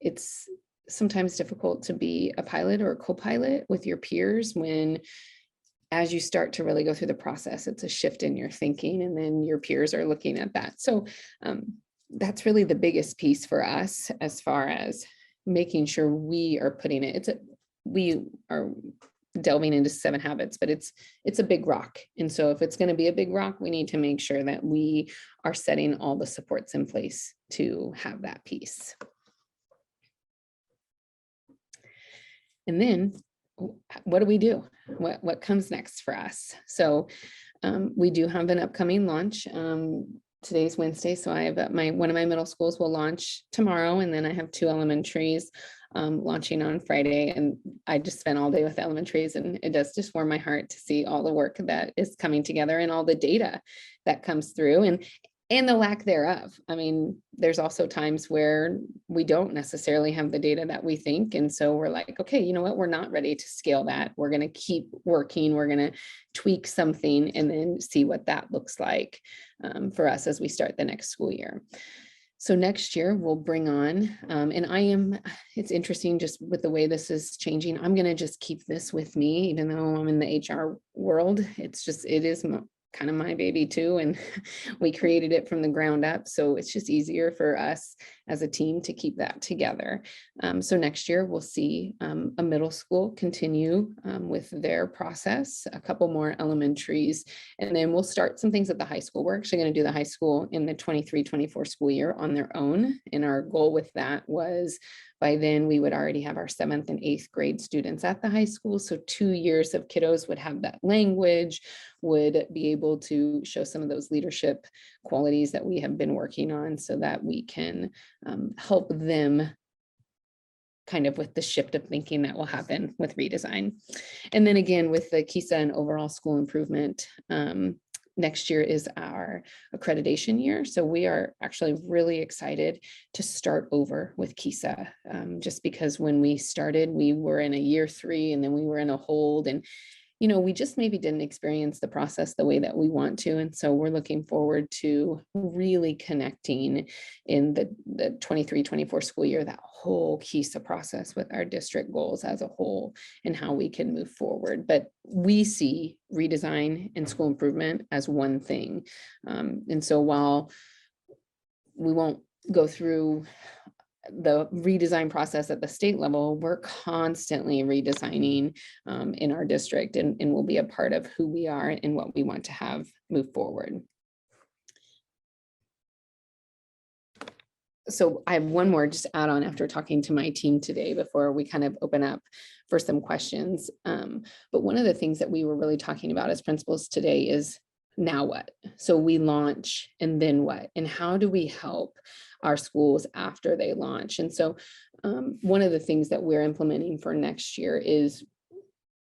It's sometimes difficult to be a pilot or a co-pilot with your peers when, as you start to really go through the process, it's a shift in your thinking, and then your peers are looking at that. So that's really the biggest piece for us as far as making sure we are putting it. We are delving into 7 habits, but it's a big rock. And so if it's going to be a big rock, we need to make sure that we are setting all the supports in place to have that piece. And then what do? What comes next for us? So we do have an upcoming launch. Today's Wednesday, so I have one of my middle schools will launch tomorrow, and then I have 2 elementaries launching on Friday. And I just spent all day with elementaries, and it does just warm my heart to see all the work that is coming together and all the data that comes through and the lack thereof. I mean, there's also times where we don't necessarily have the data that we think. And so we're like, okay, you know what? We're not ready to scale that. We're going to keep working. We're going to tweak something and then see what that looks like for us as we start the next school year. So next year we'll bring on, it's interesting just with the way this is changing. I'm going to just keep this with me, even though I'm in the HR world. It is kind of my baby too, and we created it from the ground up, so it's just easier for us as a team to keep that together. So next year we'll see a middle school continue with their process, a couple more elementaries, and then we'll start some things at the high school. We're actually going to do the high school in the 23-24 school year on their own, and our goal with that was By then, we would already have our 7th and 8th grade students at the high school. So 2 years of kiddos would have that language, would be able to show some of those leadership qualities that we have been working on so that we can help them kind of with the shift of thinking that will happen with redesign. And then again, with the KESA and overall school improvement, next year is our accreditation year. So we are actually really excited to start over with KESA, just because when we started, we were in a year 3 and then we were in a hold, and we just maybe didn't experience the process the way that we want to. And so we're looking forward to really connecting in the 23-24 school year, that whole KESA process with our district goals as a whole and how we can move forward. But we see redesign and school improvement as one thing. And so while we won't go through the redesign process at the state level, we're constantly redesigning in our district, and will be a part of who we are and what we want to have move forward. So I have one more just add on after talking to my team today before we kind of open up for some questions. But one of the things that we were really talking about as principals today is now what? So we launch and then what? And how do we help our schools after they launch? And so one of the things that we're implementing for next year is,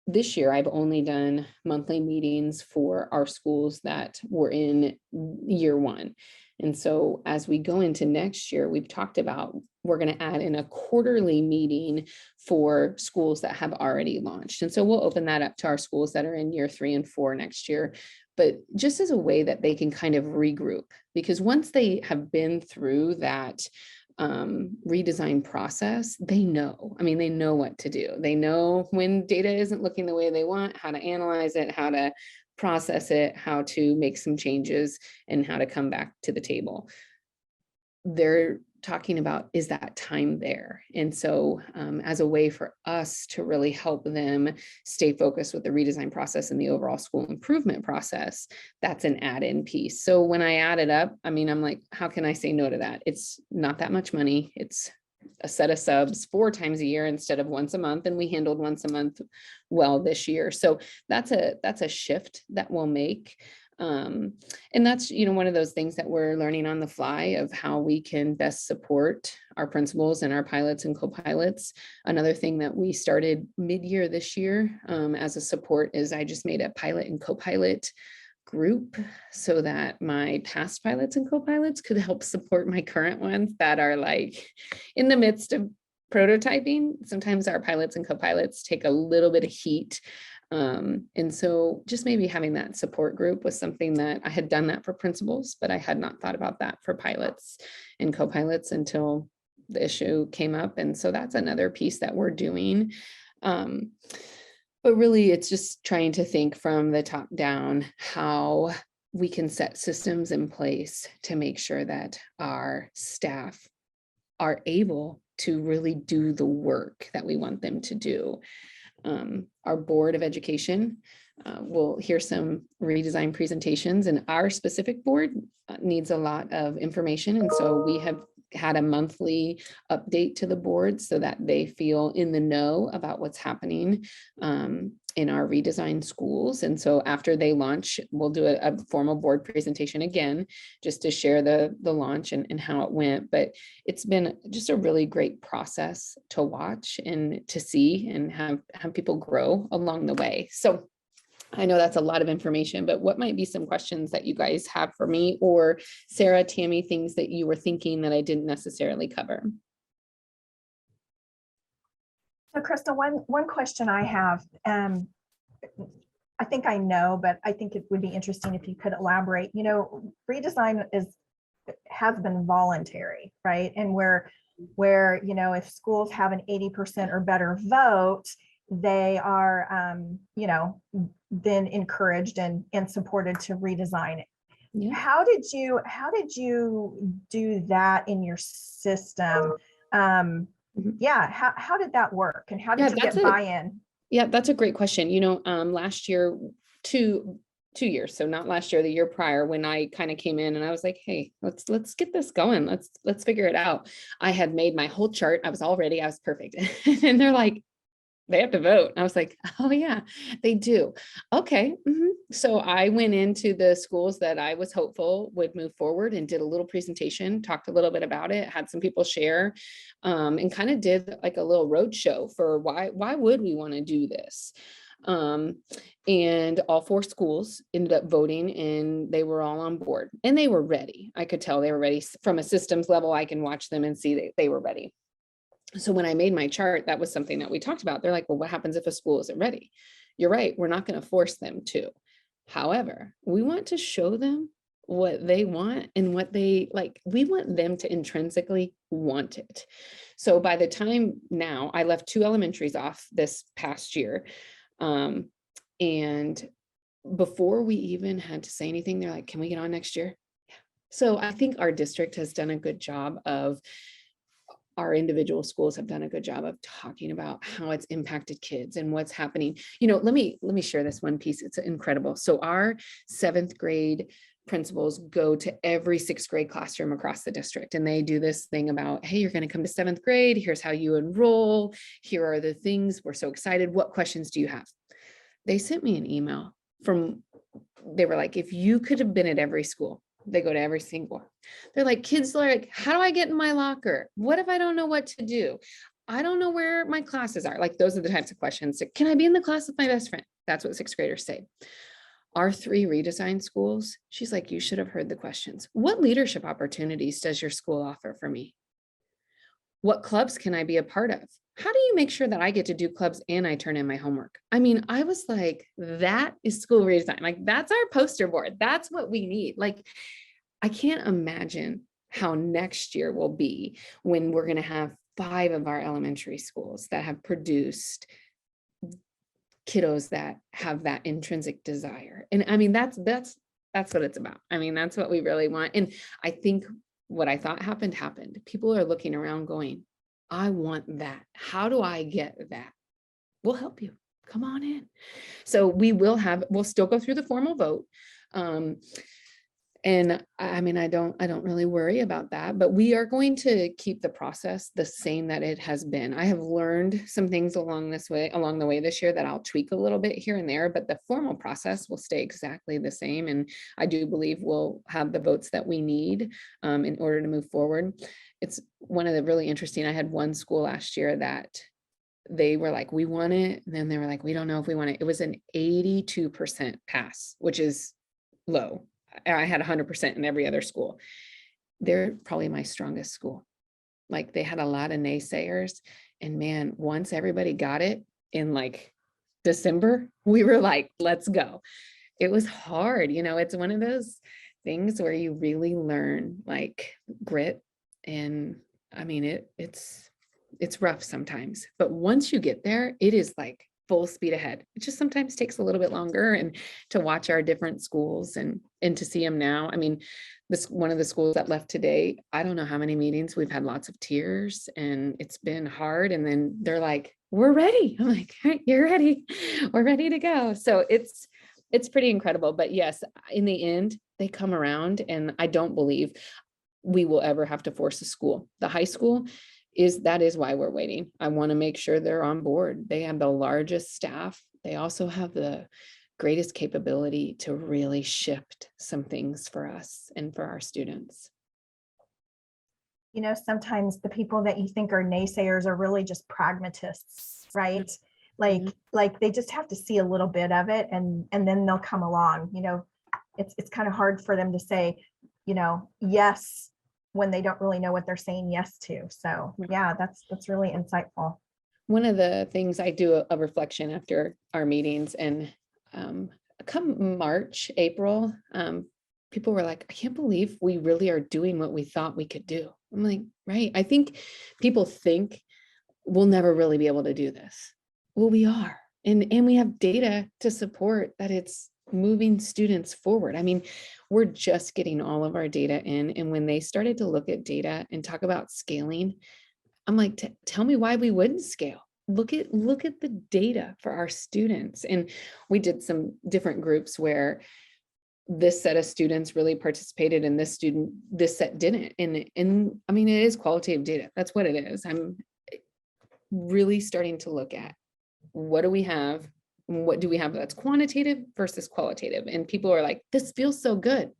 this year I've only done monthly meetings for our schools that were in year 1. And so as we go into next year, we've talked about, we're going to add in a quarterly meeting for schools that have already launched. And so we'll open that up to our schools that are in year 3 and 4 next year, but just as a way that they can kind of regroup, because once they have been through that redesign process, they know what to do. They know when data isn't looking the way they want, how to analyze it, how to process it, how to make some changes, and how to come back to the table. They're talking about, is that time there? And so as a way for us to really help them stay focused with the redesign process and the overall school improvement process, that's an add-in piece. So when I add it up, I'm like, how can I say no to that? It's not that much money. It's a set of subs 4 times a year instead of once a month. And we handled once a month well this year. So that's a shift that we'll make. And that's, one of those things that we're learning on the fly of how we can best support our principals and our pilots and co-pilots. Another thing that we started mid-year this year as a support is I just made a pilot and co-pilot group so that my past pilots and co-pilots could help support my current ones that are like in the midst of prototyping. Sometimes our pilots and co-pilots take a little bit of heat. And so just maybe having that support group was something that I had done that for principals, but I had not thought about that for pilots and co-pilots until the issue came up. And so that's another piece that we're doing. But really, it's just trying to think from the top down how we can set systems in place to make sure that our staff are able to really do the work that we want them to do. Our Board of Education will hear some redesign presentations, and our specific board needs a lot of information. And so we have had a monthly update to the board so that they feel in the know about what's happening in our redesigned schools. And so after they launch, we'll do a formal board presentation again, just to share the launch and how it went. But it's been just a really great process to watch and to see and have people grow along the way. So I know that's a lot of information, but what might be some questions that you guys have for me, or Sarah, Tammy, things that you were thinking that I didn't necessarily cover? So Crystal, one question I have, I think I know, but I think it would be interesting if you could elaborate. Redesign has been voluntary, right? And where if schools have an 80% or better vote, they are then encouraged and supported to redesign it. Yeah. How did you do that in your system? Yeah, how did that work, and how did you get buy-in? Yeah, that's a great question. Last year, two 2 years. So not last year, the year prior, when I kind of came in and I was like, hey, let's get this going. Let's figure it out. I had made my whole chart. I was all ready. I was perfect. And they're like, they have to vote. I was like, oh yeah, they do. Okay. So I went into the schools that I was hopeful would move forward and did a little presentation, talked a little bit about it, had some people share, and kind of did like a little roadshow for why would we want to do this? And all 4 schools ended up voting and they were all on board and they were ready. I could tell they were ready from a systems level. I can watch them and see that they were ready. So when I made my chart, that was something that we talked about. They're like, well, what happens if a school isn't ready? You're right. We're not going to force them to. However, we want to show them what they want and what they like. We want them to intrinsically want it. So by the time now, I left 2 elementaries off this past year. And before we even had to say anything, they're like, can we get on next year? Yeah. So I think our district has done a good job of, our individual schools have done a good job of talking about how it's impacted kids and what's happening. Let me share this one piece. It's incredible. So our 7th grade principals go to every 6th grade classroom across the district. And they do this thing about, hey, you're going to come to 7th grade. Here's how you enroll. Here are the things. We're so excited. What questions do you have? They sent me an email they were like, if you could have been at every school, they go to every single. They're like, kids are like, how do I get in my locker? What if I don't know what to do? I don't know where my classes are. Like, those are the types of questions. Can I be in the class with my best friend? That's what 6th graders say. Our 3 redesigned schools, she's like, you should have heard the questions. What leadership opportunities does your school offer for me? What clubs can I be a part of? How do you make sure that I get to do clubs and I turn in my homework? I mean, I was like, that is school redesign. Like, that's our poster board. That's what we need. Like, I can't imagine how next year will be when we're going to have 5 of our elementary schools that have produced kiddos that have that intrinsic desire. And I mean, that's what it's about. I mean, that's what we really want. And I think what I thought happened. People are looking around going, I want that. How do I get that? We'll help you. Come on in. So we'll still go through the formal vote. And I mean, I don't really worry about that, but we are going to keep the process the same that it has been. I have learned some things along the way this year that I'll tweak a little bit here and there, but the formal process will stay exactly the same. And I do believe we'll have the votes that we need in order to move forward. It's one of the really interesting, I had one school last year that they were like, we want it. And then they were like, we don't know if we want it. It was an 82% pass, which is low. I had 100% in every other school. They're probably my strongest school. Like, they had a lot of naysayers, and man, once everybody got it in like December, we were like, let's go. It was hard. It's one of those things where you really learn like grit. And I mean, it's rough sometimes, but once you get there, it is like full speed ahead. It just sometimes takes a little bit longer, and to watch our different schools and to see them now. I mean, one of the schools that left today, I don't know how many meetings, we've had lots of tears and it's been hard. And then they're like, we're ready. I'm like, you're ready. We're ready to go. So it's pretty incredible. But yes, in the end, they come around, and I don't believe we will ever have to force a school. The high school that is why we're waiting. I want to make sure they're on board. They have the largest staff. They also have the greatest capability to really shift some things for us and for our students. Sometimes the people that you think are naysayers are really just pragmatists, right? Like they just have to see a little bit of it, and then they'll come along. It's kind of hard for them to say, yes, when they don't really know what they're saying yes to. So yeah, that's really insightful. One of the things I do a reflection after our meetings, and come March, April, people were like, I can't believe we really are doing what we thought we could do. I'm like, right. I think people think we'll never really be able to do this. Well, we are. And we have data to support that it's moving students forward. I mean, we're just getting all of our data in. And when they started to look at data and talk about scaling, I'm like, tell me why we wouldn't scale. Look at the data for our students. And we did some different groups where this set of students really participated and this set didn't. And I mean, it is qualitative data. That's what it is. I'm really starting to look at what do we have? What do we have that's quantitative versus qualitative? And people are like, this feels so good.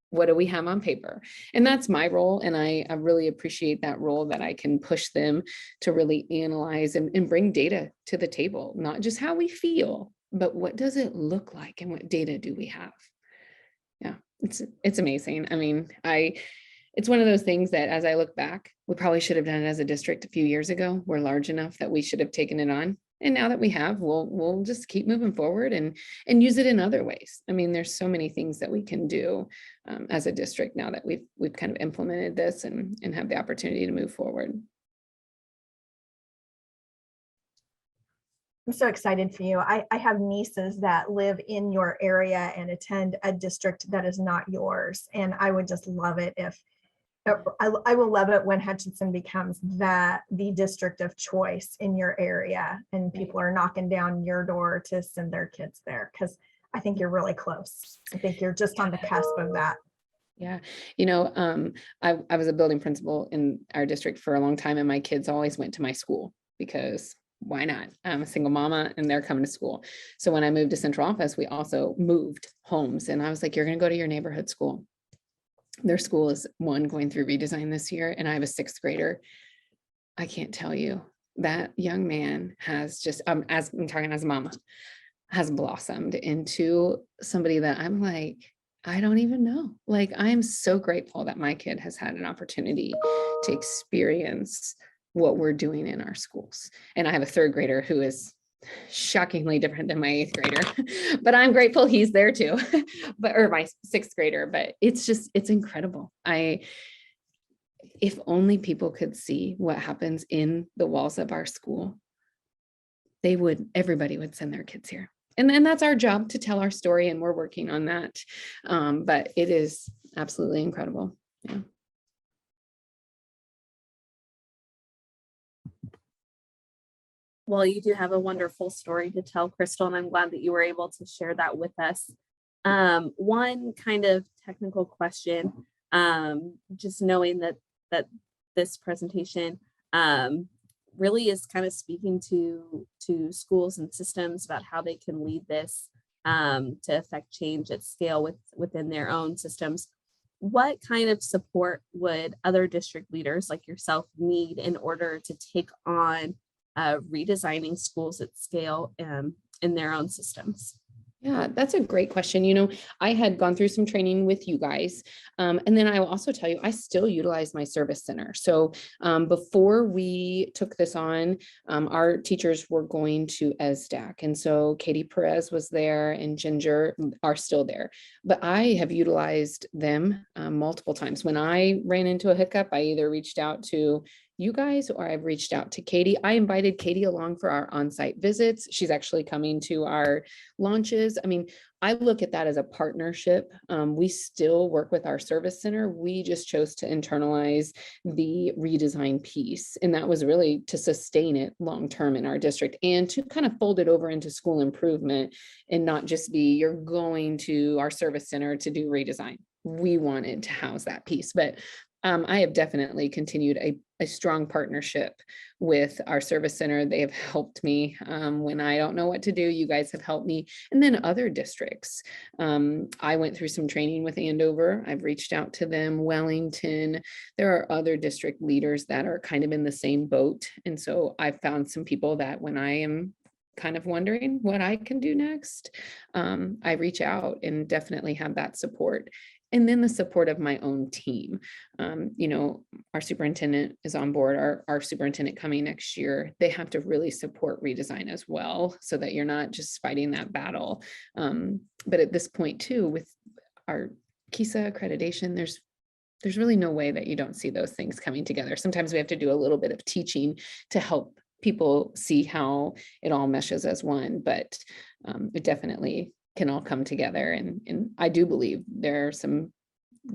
What do we have on paper? And that's my role. And I really appreciate that role, that I can push them to really analyze and bring data to the table, not just how we feel, but what does it look like and what data do we have? Yeah, it's amazing. I mean, it's one of those things that as I look back, we probably should have done it as a district a few years ago. We're large enough that we should have taken it on. And now that we have, we'll just keep moving forward and use it in other ways. I mean, there's so many things that we can do as a district now that we've kind of implemented this and have the opportunity to move forward. I'm so excited for you. I have nieces that live in your area and attend a district that is not yours. And I would just love it if, I will love it when Hutchinson becomes the district of choice in your area and people are knocking down your door to send their kids there, because I think you're really close. I think you're just on the cusp of that. Yeah. You know, I was a building principal in our district for a long time, and my kids always went to my school because why not? I'm a single mama and they're coming to school. So when I moved to central office, we also moved homes, and I was like, you're going to go to your neighborhood school. Their school is going through redesign this year, and I have a 6th grader. I can't tell you, that young man has just, as I'm talking as a mama, has blossomed into somebody that I'm like, I don't even know. Like, I'm so grateful that my kid has had an opportunity to experience what we're doing in our schools. And I have a 3rd grader who is shockingly different than my 8th grader, but I'm grateful he's there too, or my 6th grader, but it's incredible. If only people could see what happens in the walls of our school, everybody would send their kids here. And then that's our job, to tell our story, and we're working on that. But it is absolutely incredible. Yeah. Well, you do have a wonderful story to tell, Crystal, and I'm glad that you were able to share that with us. One kind of technical question, just knowing that this presentation really is kind of speaking to schools and systems about how they can lead this to affect change at scale within their own systems. What kind of support would other district leaders like yourself need in order to take on redesigning schools at scale in their own systems? Yeah, that's a great question. You know, I had gone through some training with you guys. And then I will also tell you, I still utilize my service center. So before we took this on, our teachers were going to ESDAC. And so Katie Perez was there and Ginger are still there. But I have utilized them multiple times. When I ran into a hiccup, I either reached out to you guys or I've reached out to Katie. I invited Katie along for our on-site visits. She's actually coming to our launches. I mean, I look at that as a partnership. We still work with our service center. We just chose to internalize the redesign piece. And that was really to sustain it long-term in our district and to kind of fold it over into school improvement and not just be, you're going to our service center to do redesign. We wanted to house that piece, but I have definitely continued a strong partnership with our service center. They have helped me when I don't know what to do. You guys have helped me. And then other districts. I went through some training with Andover. I've reached out to them, Wellington. There are other district leaders that are kind of in the same boat. And so I've found some people that when I am kind of wondering what I can do next, I reach out and definitely have that support. And then the support of my own team. You know, our superintendent is on board, our superintendent coming next year. They have to really support redesign as well, so that you're not just fighting that battle. But at this point too, with our KESA accreditation, there's really no way that you don't see those things coming together. Sometimes we have to do a little bit of teaching to help people see how it all meshes as one, but it definitely can all come together. And I do believe there are some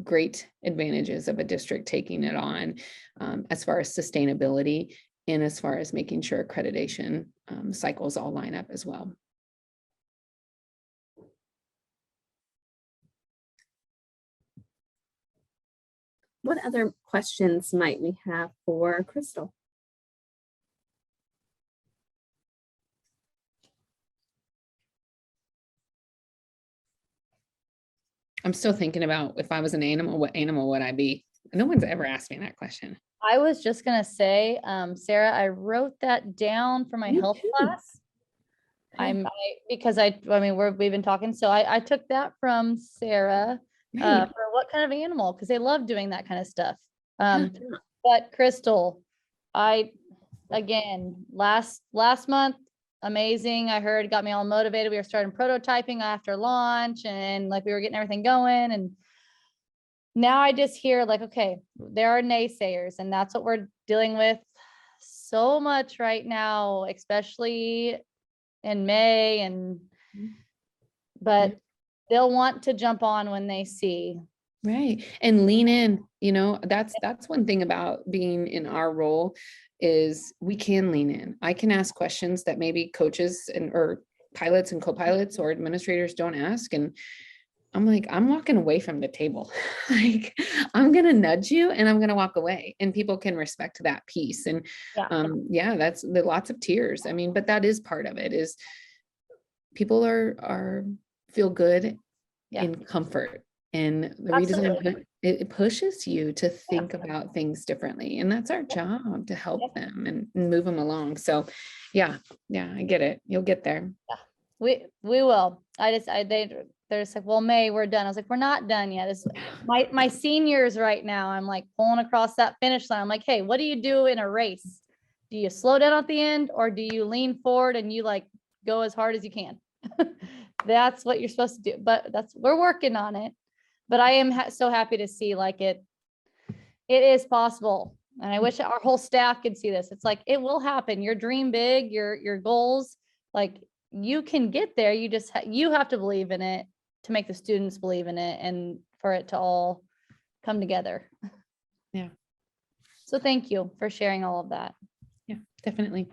great advantages of a district taking it on as far as sustainability and as far as making sure accreditation cycles all line up as well. What other questions might we have for Crystal? I'm still thinking about if I was an animal, what animal would I be? No one's ever asked me that question. I was just gonna say, Sarah, I wrote that down for my Me health too. class. Because I mean, we've been talking, so I took that from Sarah, Right. for what kind of animal, because they love doing that kind of stuff. Yeah. But Crystal, again, last month, amazing. I heard, got me all motivated. We were starting prototyping after launch and like we were getting everything going. And now I just hear like, okay, there are naysayers, and that's what we're dealing with so much right now, especially in May. And but they'll want to jump on when they see. Right. And lean in, that's one thing about being in our role is we can lean in. I can ask questions that maybe coaches or pilots and co-pilots or administrators don't ask. And I'm like, I'm walking away from the table. Like, I'm going to nudge you and I'm going to walk away, and people can respect that piece. And that's lots of tears. I mean, but that is part of it, is people feel good in comfort. And the redesign, it pushes you to think about things differently. And that's our job, to help them and move them along. So yeah, I get it. You'll get there. We will. They're just like, well, May, we're done. I was like, we're not done yet. It's my seniors right now. I'm like pulling across that finish line. I'm like, hey, what do you do in a race? Do you slow down at the end, or do you lean forward and you like go as hard as you can? That's what you're supposed to do. But we're working on it. But I am so happy to see like it is possible. And I wish our whole staff could see this. It's like, it will happen. Your dream big, your goals, like you can get there. You just, you have to believe in it to make the students believe in it and for it to all come together. Yeah. So thank you for sharing all of that. Yeah, definitely.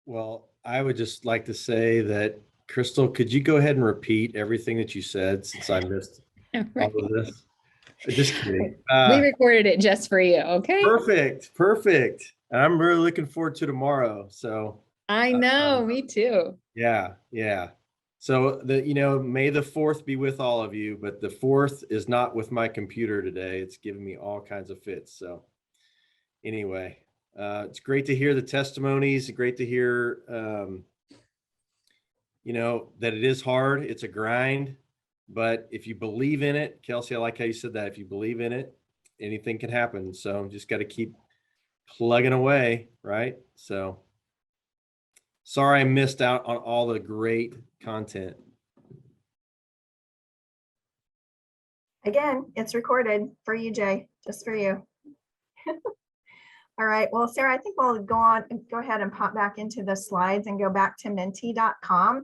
Well, I would just like to say that, Crystal, could you go ahead and repeat everything that you said, since I missed Right. all of this? Just kidding. We recorded it just for you. Okay. Perfect. And I'm really looking forward to tomorrow. So I know, me too. yeah. So may the 4th be with all of you, but the 4th is not with my computer today. It's giving me all kinds of fits. So anyway, it's great to hear the testimonies. Great to hear, that it is hard. It's a grind, but if you believe in it, Kelsey, I like how you said that. If you believe in it, anything can happen. So just got to keep plugging away, right? So sorry I missed out on all the great content. Again, it's recorded for you, Jay, just for you. All right, well, Sarah, I think we'll go ahead and pop back into the slides and go back to menti.com.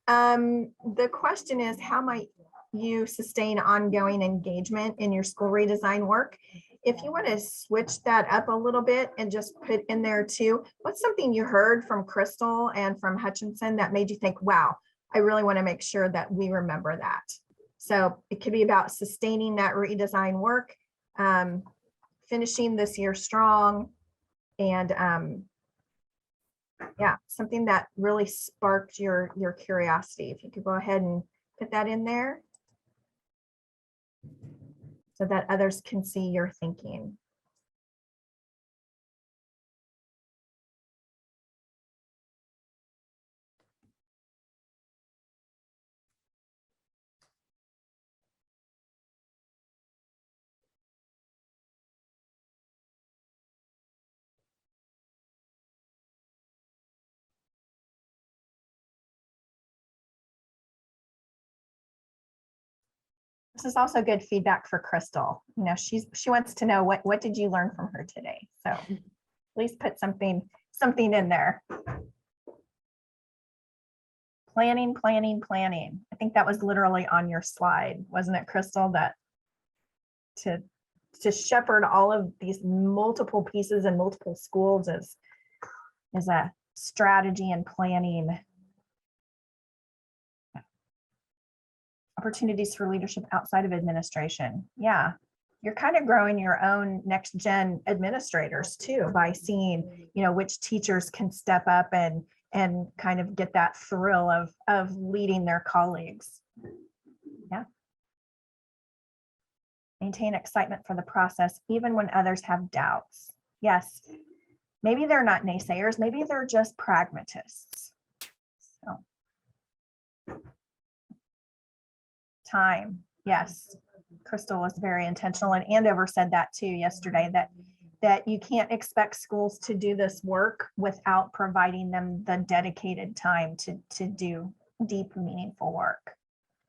The question is, how might you sustain ongoing engagement in your school redesign work? If you want to switch that up a little bit and just put in there too, what's something you heard from Crystal and from Hutchinson that made you think, wow, I really want to make sure that we remember that. So it could be about sustaining that redesign work, finishing this year strong, and something that really sparked your curiosity. If you could go ahead and put that in there so that others can see your thinking. This is also good feedback for Crystal. She wants to know what did you learn from her today? So please put something in there. Planning. I think that was literally on your slide, wasn't it, Crystal? That to shepherd all of these multiple pieces and multiple schools is strategy and planning. Opportunities for leadership outside of administration. Yeah, you're kind of growing your own next gen administrators too by seeing, you know, which teachers can step up and kind of get that thrill of leading their colleagues. Yeah. Maintain excitement for the process, even when others have doubts. Yes, maybe they're not naysayers, maybe they're just pragmatists. So. Time, yes. Crystal was very intentional, and Andover said that too yesterday, that you can't expect schools to do this work without providing them the dedicated time to do deep, meaningful work.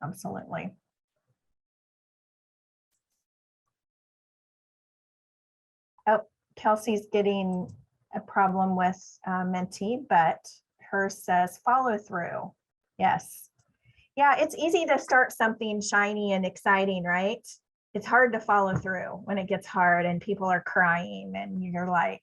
Absolutely. Oh, Kelsey's getting a problem with Menti, but hers says follow through. Yes. Yeah, it's easy to start something shiny and exciting, right? It's hard to follow through when it gets hard and people are crying and you're like,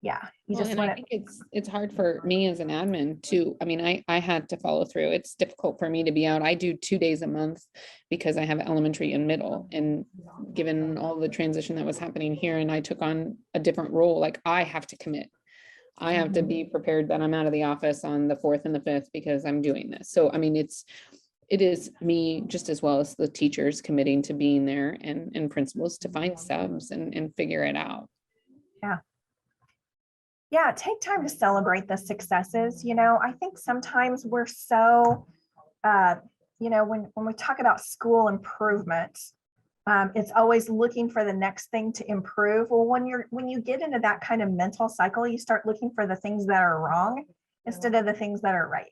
yeah, you Well, just and want I to. think it's hard for me as an admin too. I mean, I had to follow through. It's difficult for me to be out. I do 2 days a month because I have elementary and middle, and given all the transition that was happening here, and I took on a different role, like I have to commit. I have to be prepared that I'm out of the office on the 4th and the 5th because I'm doing this. So, I mean, it is me just as well as the teachers committing to being there, and principals to find subs and figure it out. Yeah. Yeah, take time to celebrate the successes. You know, I think sometimes we're so, you know, when we talk about school improvement, it's always looking for the next thing to improve. Well, when you get into that kind of mental cycle, you start looking for the things that are wrong instead of the things that are right.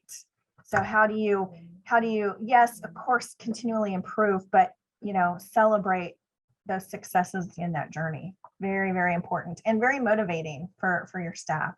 So how do you, yes, of course, continually improve, but, you know, celebrate those successes in that journey. Very, very important and very motivating for your staff.